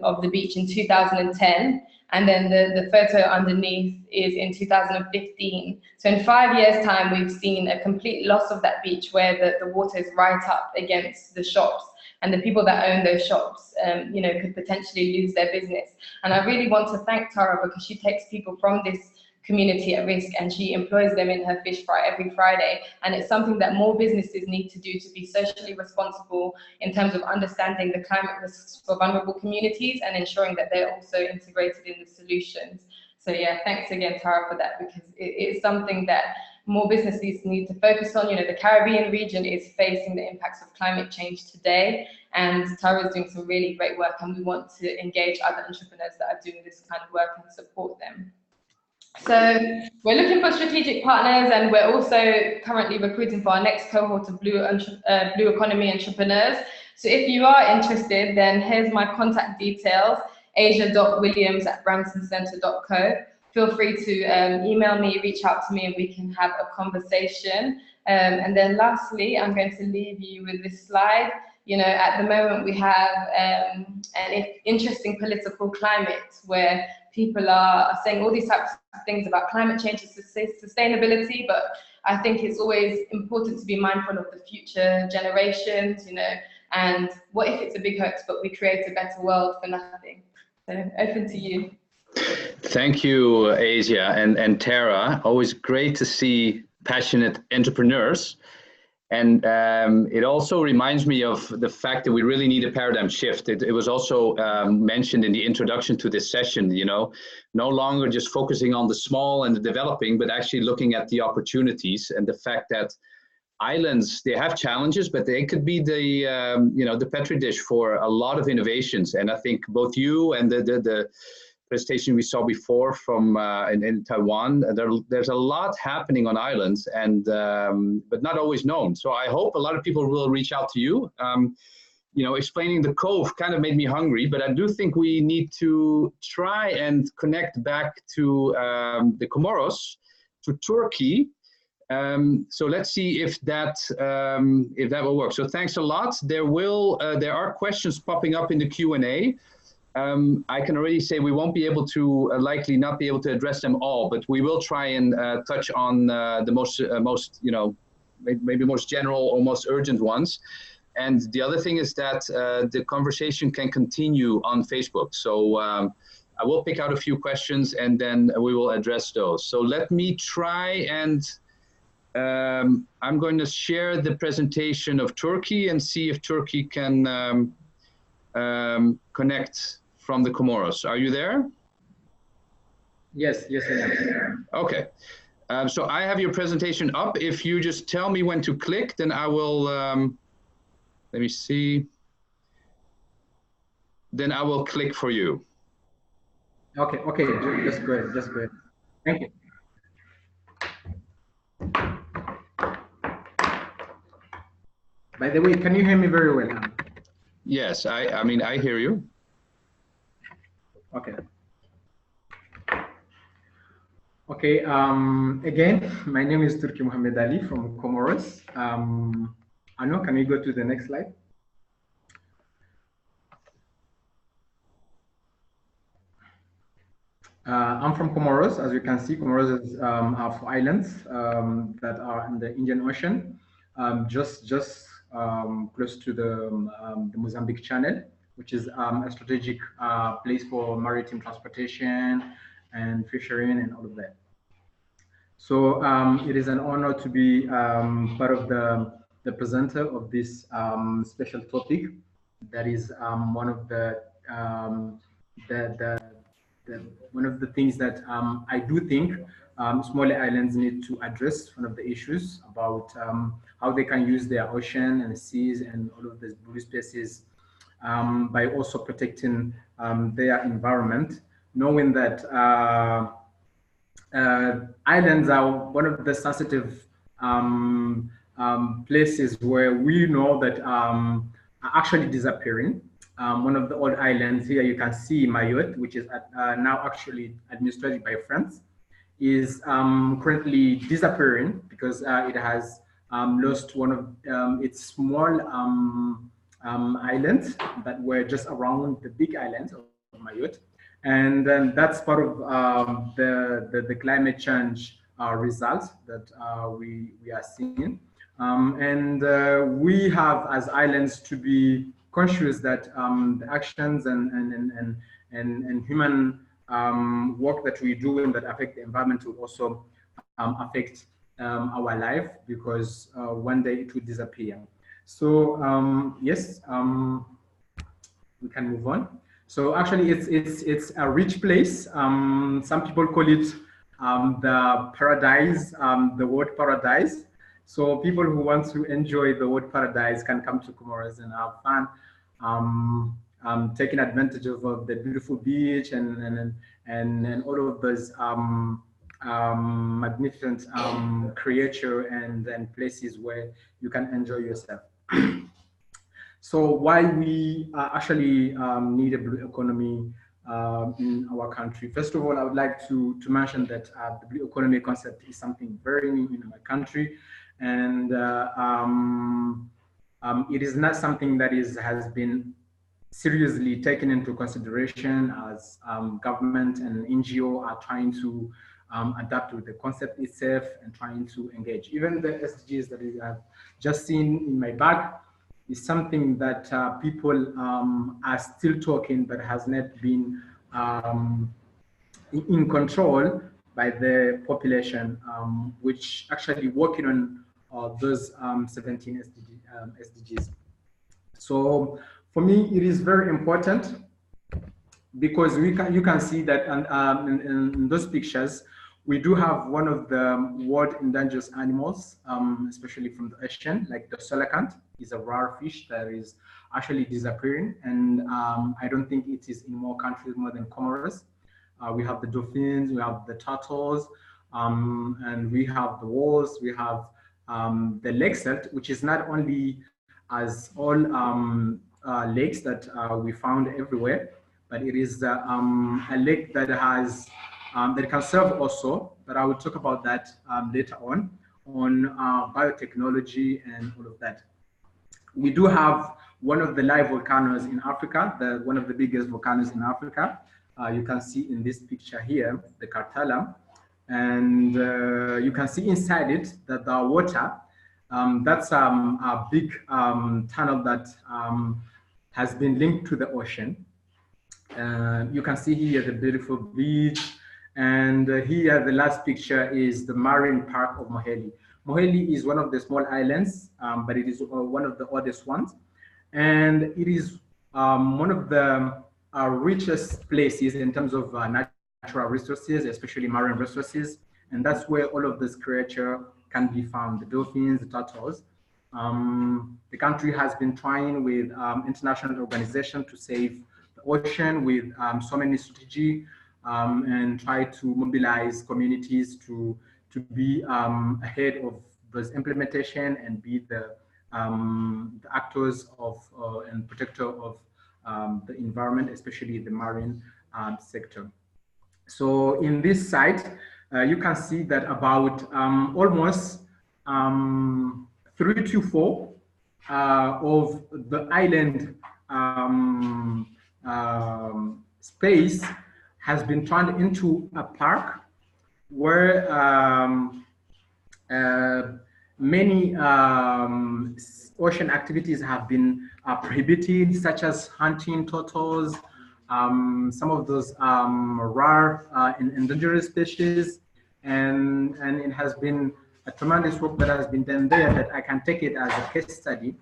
of the beach in 2010, and then the photo underneath is in 2015. So in 5 years' time, we've seen a complete loss of that beach, where the water is right up against the shops. and the people that own those shops, you know, could potentially lose their business. And I really want to thank Tara, because she takes people from this community at risk and she employs them in her fish fry every Friday. And it's something that more businesses need to do to be socially responsible in terms of understanding the climate risks for vulnerable communities and ensuring that they're also integrated in the solutions. So yeah, thanks again, Tara, for that, because it is something that more businesses need to focus on. You know, the Caribbean region is facing the impacts of climate change today, and Tara is doing some really great work, and we want to engage other entrepreneurs that are doing this kind of work and support them. So we're looking for strategic partners, and we're also currently recruiting for our next cohort of blue economy entrepreneurs. So if you are interested, then here's my contact details: asia.williams@bransoncenter.co. Feel free to email me, reach out to me, and we can have a conversation. And then lastly, I'm going to leave you with this slide. You know, at the moment we have an interesting political climate where people are saying all these types of things about climate change and sustainability, but I think it's always important to be mindful of the future generations, you know, and what if it's a big hoax, but we create a better world for nothing? So open to you.
Thank you, Asia and Tara. Always great to see passionate entrepreneurs. And it also reminds me of the fact that we really need a paradigm shift. It was also mentioned in the introduction to this session, you know, no longer just focusing on the small and the developing, but actually looking at the opportunities and the fact that islands, they have challenges, but they could be the, you know, the petri dish for a lot of innovations. And I think both you and the presentation we saw before from in Taiwan, there's a lot happening on islands, and but not always known. So I hope a lot of people will reach out to you. You know, explaining the Cove kind of made me hungry, but I do think we need to try and connect back to the Comoros, to Turkey. So let's see if that will work. So thanks a lot. There are questions popping up in the Q&A. I can already say we won't be able to, likely not be able to address them all, but we will try and touch on the most, you know, maybe most general or most urgent ones. And the other thing is that the conversation can continue on Facebook. So I will pick out a few questions and then we will address those. So let me try and I'm going to share the presentation of Turkey and see if Turkey can connect from the Comoros. Are you there?
Yes, yes, I am.
Okay. So I have your presentation up. If you just tell me when to click, then I will, let me see. Then I will click for you.
Okay, okay, just go ahead, just go ahead. Thank you. By the way, can you hear me very well?
Yes, I mean, I hear you.
Okay. Okay, again, my name is Turki Mohammed Ali from Comoros. Anu, can we go to the next slide? I'm from Comoros. As you can see, Comoros is are 4 islands that are in the Indian Ocean, just close to the Mozambique Channel, which is a strategic place for maritime transportation and fishery and all of that. So it is an honor to be part of the presenter of this special topic. That is one of the one of the things that I do think smaller islands need to address. One of the issues about how they can use their ocean and seas and all of these blue spaces by also protecting their environment, knowing that islands are one of the sensitive places where we know that are actually disappearing. One of the old islands here, you can see Mayotte, which is now actually administered by France, is currently disappearing because it has lost one of its small islands that were just around the big islands of Mayotte. And that's part of the climate change results that we are seeing. And we have as islands to be conscious that the actions and human work that we do and that affect the environment will also affect our life, because one day it will disappear. So yes, we can move on. So actually, it's a rich place. Some people call it the paradise, the word paradise. So people who want to enjoy the word paradise can come to Comoros and have fun, taking advantage of the beautiful beach and all of those magnificent creature and places where you can enjoy yourself. So why we actually need a blue economy in our country? First of all, I would like to mention that the blue economy concept is something very new in my country, and it is not something that has been seriously taken into consideration as government and NGO are trying to adapt with the concept itself and trying to engage. Even the SDGs that I have just seen in my bag is something that people are still talking, but has not been in control by the population, which actually working on those 17 SDGs. So for me, it is very important, because you can see that in those pictures, we do have one of the world endangered animals, especially from the ocean, like the coelacanth is a rare fish that is actually disappearing, and I don't think it is in more countries more than Comoros. We have the dolphins, we have the turtles, and we have the whales, we have the lake salt, which is not only as all lakes that we found everywhere, but it is a lake that has that can serve also, but I will talk about that later on biotechnology and all of that. We do have one of the live volcanoes in Africa, one of the biggest volcanoes in Africa. You can see in this picture here, the Karthala, and you can see inside it that the water, that's a big tunnel that has been linked to the ocean. You can see here the beautiful beach, and here the last picture is the marine park of Moheli. Moheli is one of the small islands, but it is one of the oldest ones, and it is one of the richest places in terms of natural resources, especially marine resources, and that's where all of this creature can be found, the dolphins, the turtles. The country has been trying with international organizations to save the ocean with so many strategies, and try to mobilize communities to be ahead of this implementation and be the actors of and protector of the environment, especially the marine sector. So in this site, you can see that about almost 3 to 4 of the island space has been turned into a park where many ocean activities have been prohibited, such as hunting turtles, some of those rare and endangered species, and it has been a tremendous work that has been done there that I can take it as a case study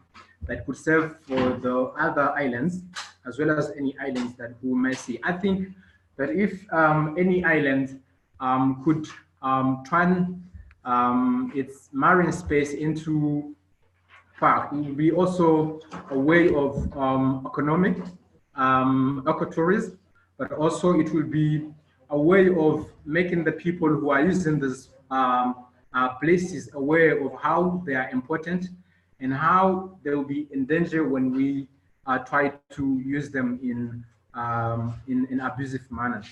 that could serve for the other islands, as well as any islands that we may see. I think that if any island could turn its marine space into park, it will be also a way of economic ecotourism, but also it will be a way of making the people who are using these places aware of how they are important and how they will be in danger when we try to use them in abusive manner.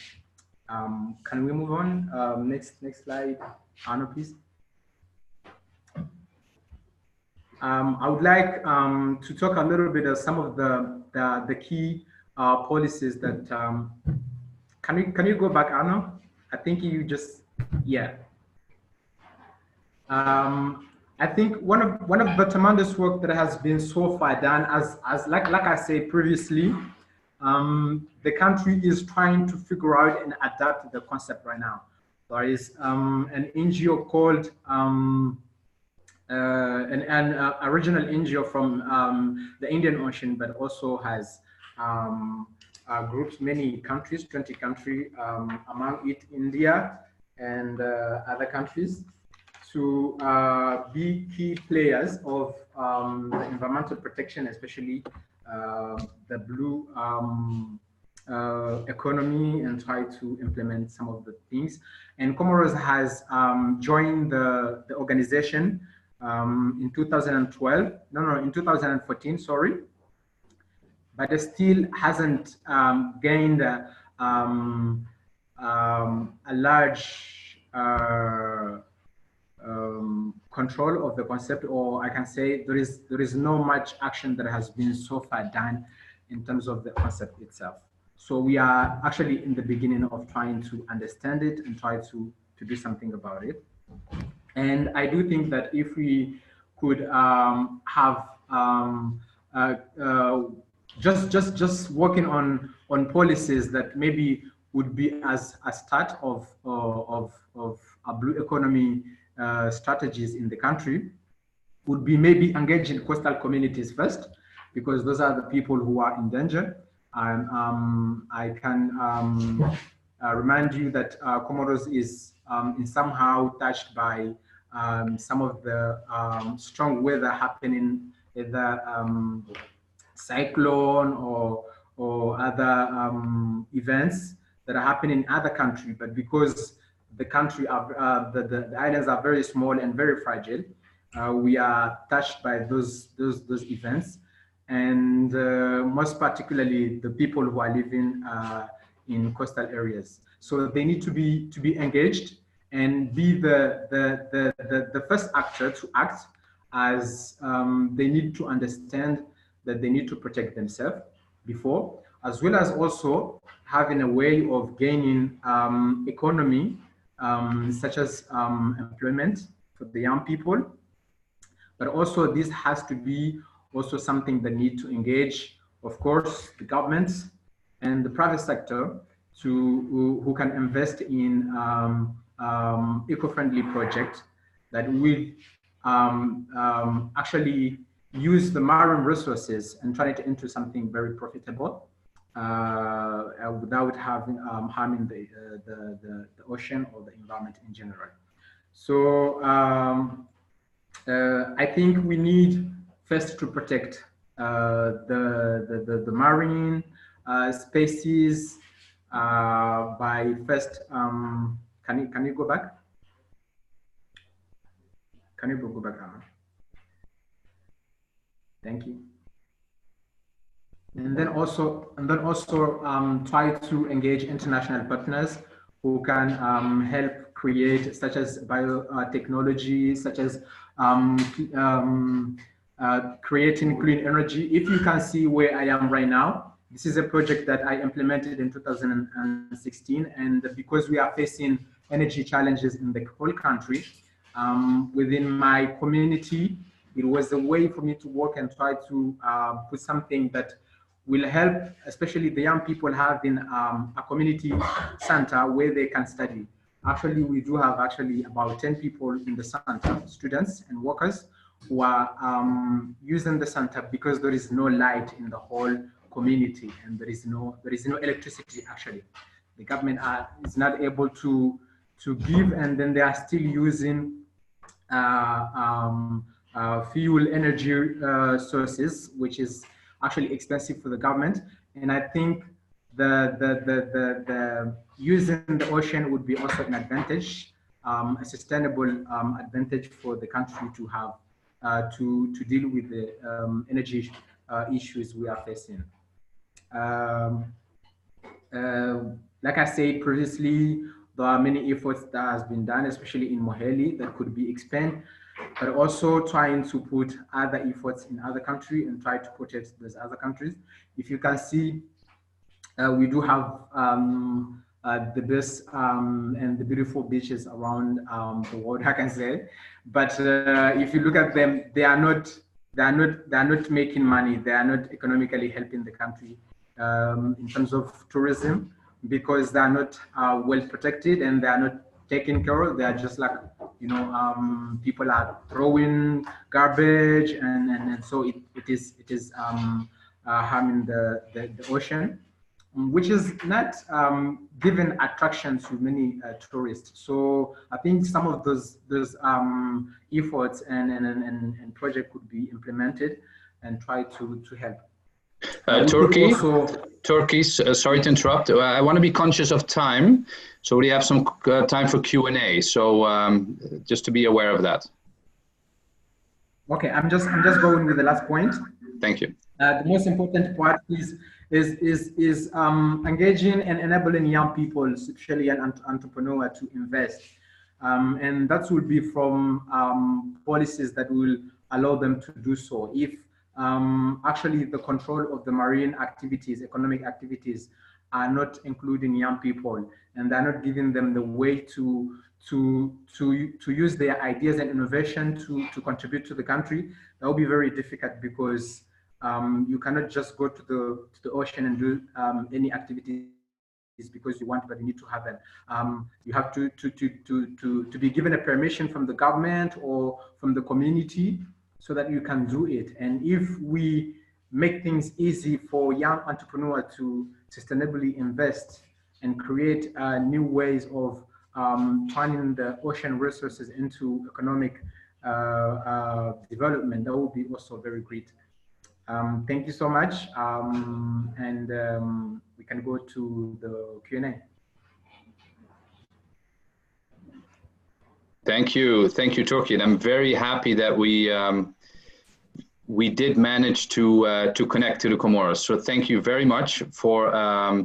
Can we move on? Next slide, Anna, please. I would like to talk a little bit of some of the key policies that. Can you go back, Anna? I think you just, yeah. I think one of the tremendous work that has been so far done, as like I said previously, the country is trying to figure out and adapt the concept right now. There is an NGO called an original NGO from the Indian Ocean, but also has groups many countries, 20 countries, among it India and other countries, to be key players of the environmental protection, especially the blue economy, and try to implement some of the things. And Comoros has joined the organization in 2012, in 2014, sorry, but it still hasn't gained a large control of the concept, or I can say there is no much action that has been so far done in terms of the concept itself. So we are actually in the beginning of trying to understand it and try to do something about it. And I do think that if we could have just working on policies that maybe would be as a start of a blue economy strategies in the country, would be maybe engaging coastal communities first, because those are the people who are in danger. And I can remind you that Comoros is in somehow touched by some of the strong weather happening, either cyclone or other events that are happening in other countries. But because the country the islands are very small and very fragile, we are touched by those events, and most particularly the people who are living in coastal areas. So they need to be engaged and be the first actor to act, as they need to understand that they need to protect themselves before, as well as also having a way of gaining economy, such as employment for the young people. But also this has to be also something that need to engage, of course, the governments and the private sector who can invest in eco-friendly projects that will actually use the marine resources and turn it into something very profitable without harming the ocean or the environment in general. So I think we need first to protect the marine species by first. Can you go back? Can you go back, Rahman? Thank you. And then also try to engage international partners who can help create, such as biotechnology, such as creating clean energy. If you can see where I am right now, this is a project that I implemented in 2016, and because we are facing energy challenges in the whole country, within my community, it was a way for me to work and try to put something that will help, especially the young people having a community center where they can study. Actually, we do have about 10 people in the center, students and workers, who are using the center because there is no light in the whole community, and there is no electricity. Actually, the government is not able to give, and then they are still using fuel energy sources, which is actually expensive for the government. And I think the using the ocean would be also an advantage, a sustainable advantage for the country to have to deal with the energy issues we are facing. Like I said previously, there are many efforts that has been done, especially in Moheli, that could be expanded, but also trying to put other efforts in other countries and try to protect those other countries. If you can see, we do have the best and the beautiful beaches around the world, I can say. But if you look at them, they are not making money. They are not economically helping the country in terms of tourism, because they are not well protected and they are not taken care of. They are just like, people are throwing garbage, and so it is harming the ocean, which is not giving attraction to many tourists. So I think some of those efforts and project could be implemented and try to help.
Turkey, sorry to interrupt. I want to be conscious of time, so we have some time for Q&A. So just to be aware of that.
Okay, I'm just going with the last point.
Thank you.
The most important part is engaging and enabling young people, especially an entrepreneur, to invest, and that will be from policies that will allow them to do so. If actually the control of the marine activities, economic activities, are not including young people, and they're not giving them the way to use their ideas and innovation to contribute to the country, that will be very difficult, because you cannot just go to the ocean and do any activities because you want, but you need to have it. You have to be given a permission from the government or from the community so that you can do it. And if we make things easy for young entrepreneurs to sustainably invest and create new ways of turning the ocean resources into economic development, that would be also very great. Thank you so much, and we can go to the Q&A.
Thank you, Turkey, and I'm very happy that we did manage to connect to the Comoros. So thank you very much for a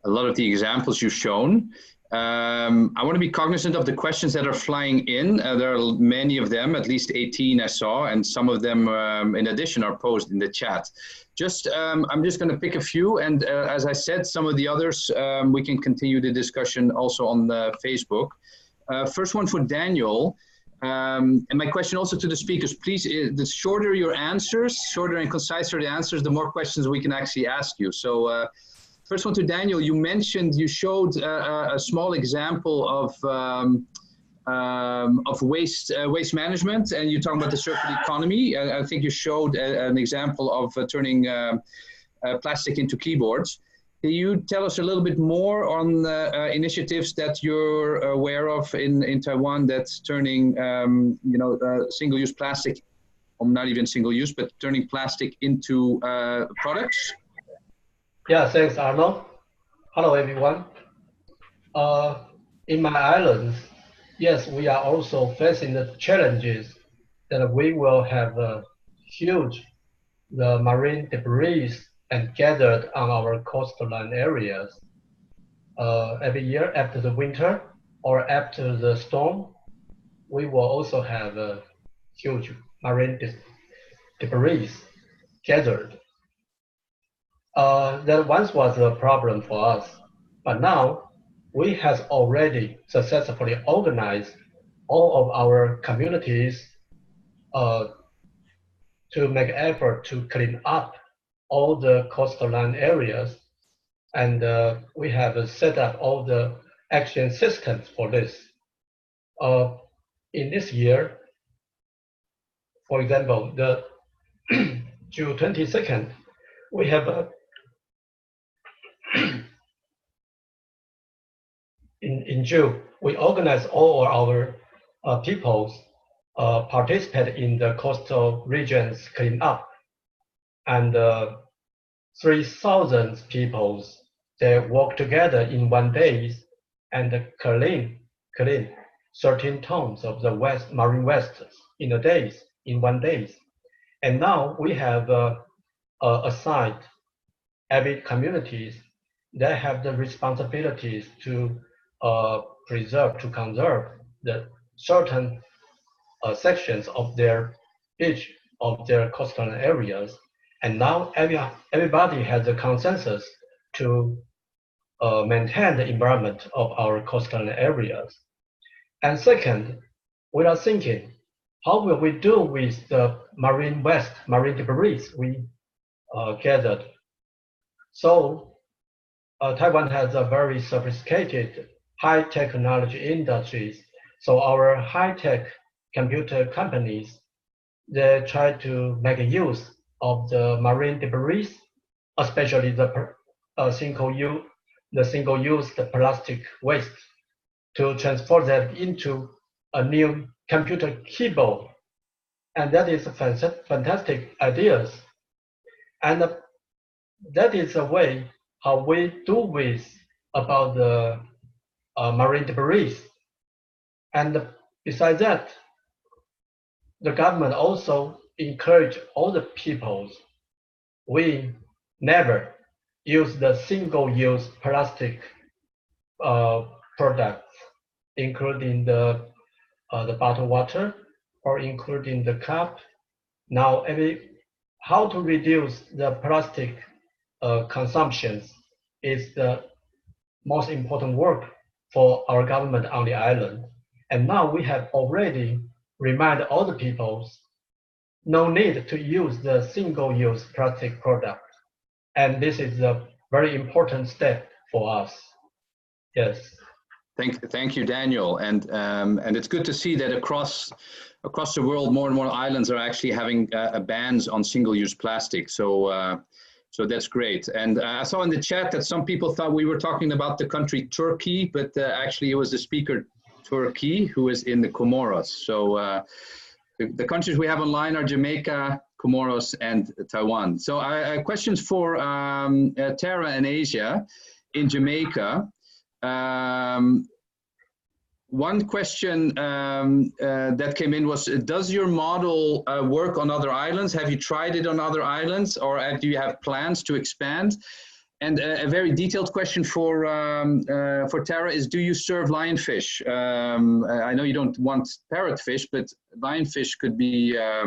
lot of the examples you've shown. I want to be cognizant of the questions that are flying in. There are many of them, at least 18 I saw, and some of them in addition are posed in the chat. I'm just going to pick a few, and as I said, some of the others, we can continue the discussion also on Facebook. First one for Daniel, and my question also to the speakers, please, the shorter your answers, shorter and concise the answers, the more questions we can actually ask you. So first one to Daniel, you showed a small example of waste management, and you're talking about the circular economy. I think you showed an example of turning plastic into keyboards. Can you tell us a little bit more on the initiatives that you're aware of in Taiwan that's turning, single-use plastic, or not even single-use, but turning plastic into products?
Yeah, thanks, Arnold. Hello, everyone. In my islands, yes, we are also facing the challenges that we will have the marine debris and gathered on our coastline areas. Every year after the winter or after the storm, we will also have huge marine debris gathered. That once was a problem for us, but now we have already successfully organized all of our communities to make effort to clean up all the coastline areas, and we have set up all the action systems for this. In this year, for example, the June 22nd, we have in June, we organize all our peoples participate in the coastal regions clean up, and 3,000 peoples, they work together in 1 day and clean 13 tons of the marine waste in 1 day. And now we have assigned every communities that have the responsibilities to conserve the certain sections of their beach, of their coastal areas. And now everybody has a consensus to maintain the environment of our coastal areas. And second, we are thinking, how will we do with the marine waste, marine debris we gathered? So Taiwan has a very sophisticated high technology industries. So our high-tech computer companies, they try to make use of the marine debris, especially the single-use plastic waste, to transform them into a new computer keyboard. And that is a fantastic ideas. And that is a way how we do with about the marine debris. And besides that, the government also encourage all the peoples. We never use the single-use plastic products, including the bottled water or including the cup. Now, how to reduce the plastic consumptions is the most important work for our government on the island. And now we have already reminded all the peoples no need to use the single-use plastic product. And this is a very important step for us. Yes.
Thank you, Daniel. And it's good to see that across the world, more and more islands are actually having bans on single-use plastic. So that's great. And I saw in the chat that some people thought we were talking about the country Turkey, but actually it was the speaker Turkey who is in the Comoros. So the countries we have online are Jamaica, Comoros, and Taiwan. So questions for Tara and Asia in Jamaica. One question that came in was, does your model work on other islands? Have you tried it on other islands, or do you have plans to expand? And a very detailed question for Tara is, do you serve lionfish? I know you don't want parrotfish, but lionfish could be a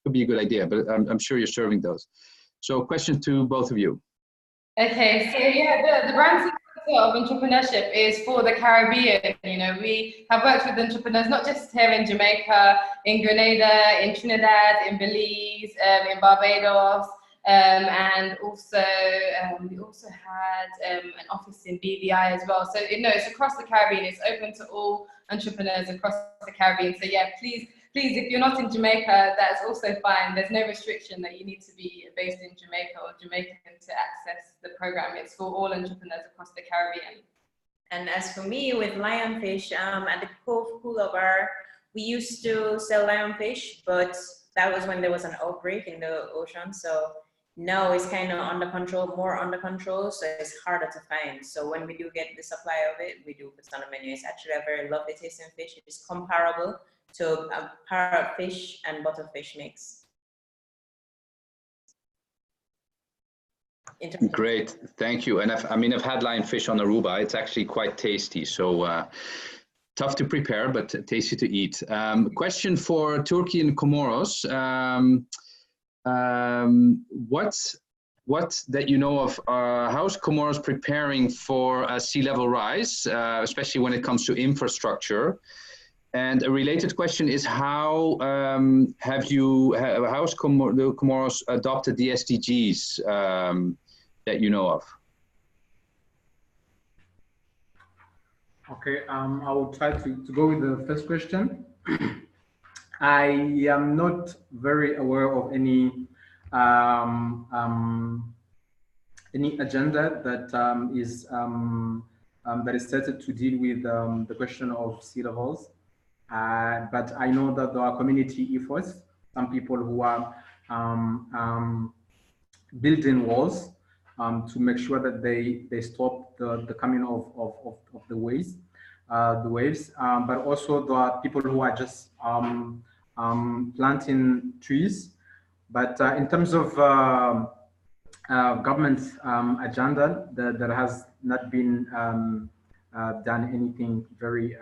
good idea, but I'm sure you're serving those. So question to both of you.
Okay, so yeah, the brand of entrepreneurship is for the Caribbean. You know, we have worked with entrepreneurs not just here in Jamaica, in Grenada, in Trinidad, in Belize, in Barbados, and also we also had an office in BVI as well. So you know, it's across the Caribbean. It's open to all entrepreneurs across the Caribbean. So yeah, please, if you're not in Jamaica, that's also fine. There's no restriction that you need to be based in Jamaica or Jamaican to access the program. It's for all entrepreneurs across the Caribbean.
And as for me, with lionfish, at the Cove Cooler Bar, we used to sell lionfish, but that was when there was an outbreak in the ocean. So now it's kind of under control, more under control, so it's harder to find. So when we do get the supply of it, we do put it on the menu. It's actually a very lovely tasting fish. It is comparable to a parrotfish and butterfish mix.
Great, thank you. And I've had lionfish on Aruba. It's actually quite tasty. So tough to prepare, but tasty to eat. Question for Turkey and Comoros. What that you know of, how's Comoros preparing for sea level rise, especially when it comes to infrastructure? And a related question is, how how's the Comoros adopted the SDGs that you know of?
Okay, I will try to go with the first question. I am not very aware of any agenda that is set to deal with the question of sea levels. But I know that there are community efforts, some people who are building walls to make sure that they stop the coming of the waves. But also there are people who are just planting trees. But in terms of government agenda, there has not been done anything very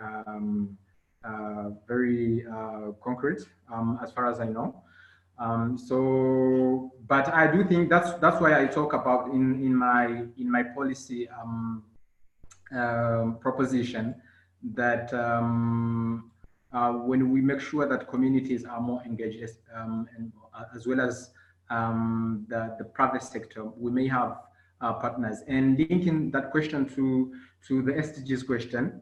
concrete, as far as I know. But I do think that's why I talk about in my policy proposition that when we make sure that communities are more engaged, and as well as the private sector, we may have partners. And linking that question to the SDGs question,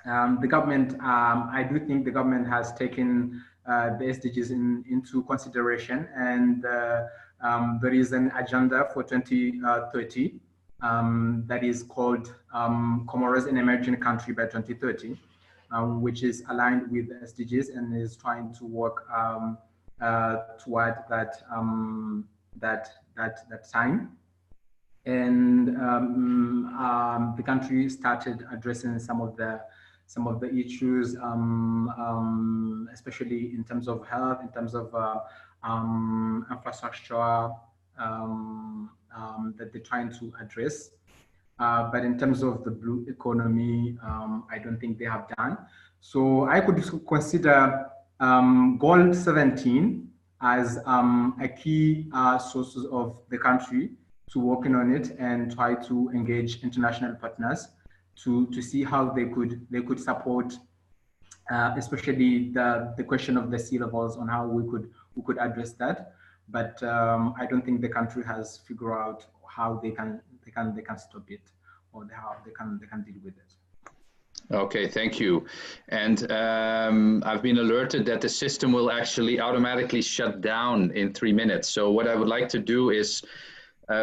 the government, I do think the government has taken the SDGs into consideration, and there is an agenda for 2030 that is called Comoros an Emerging Country by 2030, which is aligned with the SDGs and is trying to work toward that time. And the country started addressing some of the issues, especially in terms of health, in terms of infrastructure that they're trying to address. But in terms of the blue economy, I don't think they have done. So I could consider goal 17 as a key sources of the country to working on it and try to engage international partners to see how they could support, especially the question of the sea levels, on how we could address that. But I don't think the country has figured out how they can stop it, or how they can deal with it.
Okay, thank you. And I've been alerted that the system will actually automatically shut down in 3 minutes. So what I would like to do is,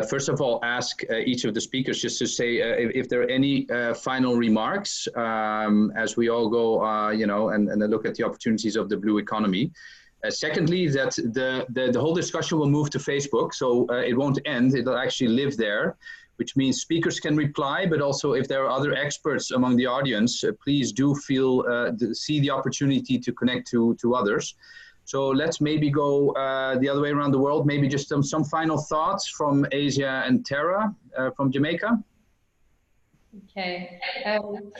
first of all, ask each of the speakers just to say if there are any final remarks as we all go, and look at the opportunities of the blue economy. Secondly, that the whole discussion will move to Facebook, so it won't end, it'll actually live there, which means speakers can reply, but also if there are other experts among the audience, please do see the opportunity to connect to others. So let's maybe go the other way around the world, maybe just some final thoughts from Asia and Tara from Jamaica.
Okay, I would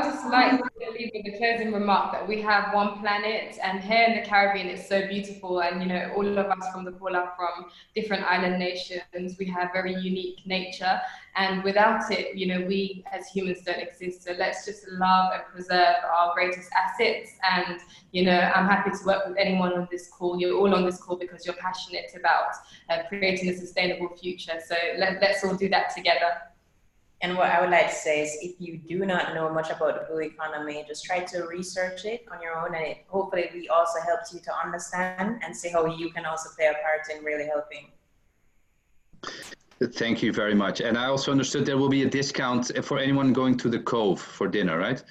just like to leave with a closing remark that we have one planet, and here in the Caribbean it's so beautiful, and all of us from the call are from different island nations. We have very unique nature, and without it, we as humans don't exist. So let's just love and preserve our greatest assets. And I'm happy to work with anyone on this call. You're all on this call because you're passionate about creating a sustainable future. So let's all do that together.
And what I would like to say is, if you do not know much about the blue economy, just try to research it on your own, and it hopefully also helps you to understand and see how you can also play a part in really helping.
Thank you very much. And I also understood there will be a discount for anyone going to the Cove for dinner, right?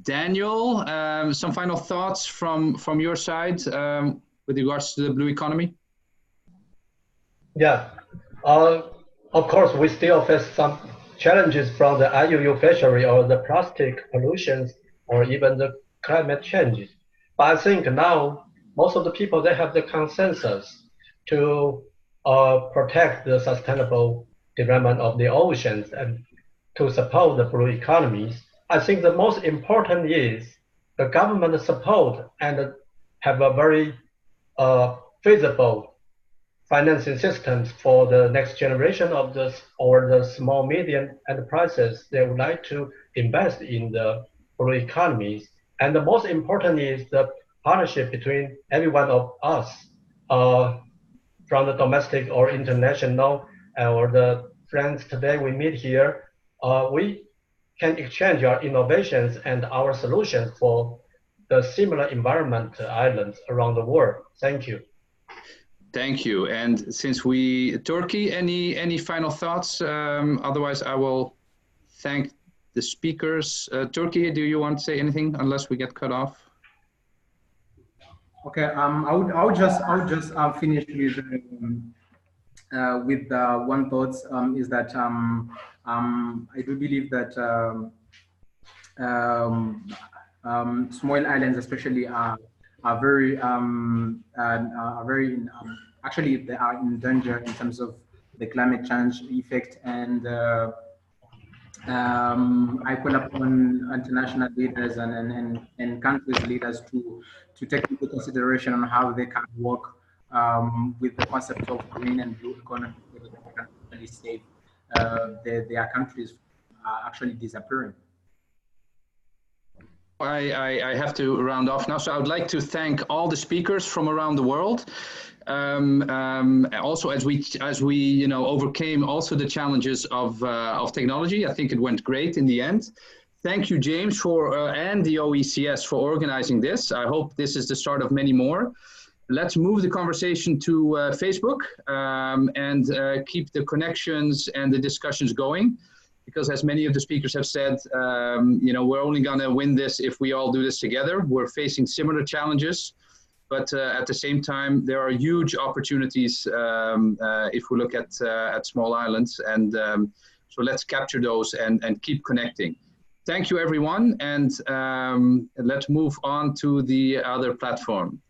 Daniel, some final thoughts from your side with regards to the blue economy?
Yeah, of course, we still face some challenges from the IUU fishery or the plastic pollutions or even the climate changes. But I think now most of the people, they have the consensus to protect the sustainable development of the oceans and to support the blue economies. I think the most important is the government support and have a very feasible financing systems for the next generation of the small medium enterprises. They would like to invest in the blue economies. And the most important is the partnership between every one of us from the domestic or international or the friends today we meet here. We can exchange our innovations and our solutions for the similar environment islands around the world. Thank you.
Thank you. And since Turkey, any final thoughts? Otherwise, I will thank the speakers. Turkey, do you want to say anything unless we get cut off?
Okay. I would just finish with one thought is that I do believe that small islands, especially, are very actually they are in danger in terms of the climate change effect, and I call upon international leaders and countries leaders to take into consideration on how they can work with the concept of green and blue economy so that they can actually save their countries actually disappearing.
I have to round off now. So I would like to thank all the speakers from around the world. Also, as we overcame also the challenges of technology, I think it went great in the end. Thank you, James, and the OECS for organizing this. I hope this is the start of many more. Let's move the conversation to Facebook and keep the connections and the discussions going. Because as many of the speakers have said, we're only going to win this if we all do this together. We're facing similar challenges, but at the same time, there are huge opportunities if we look at small islands. And so let's capture those and keep connecting. Thank you, everyone. And let's move on to the other platform.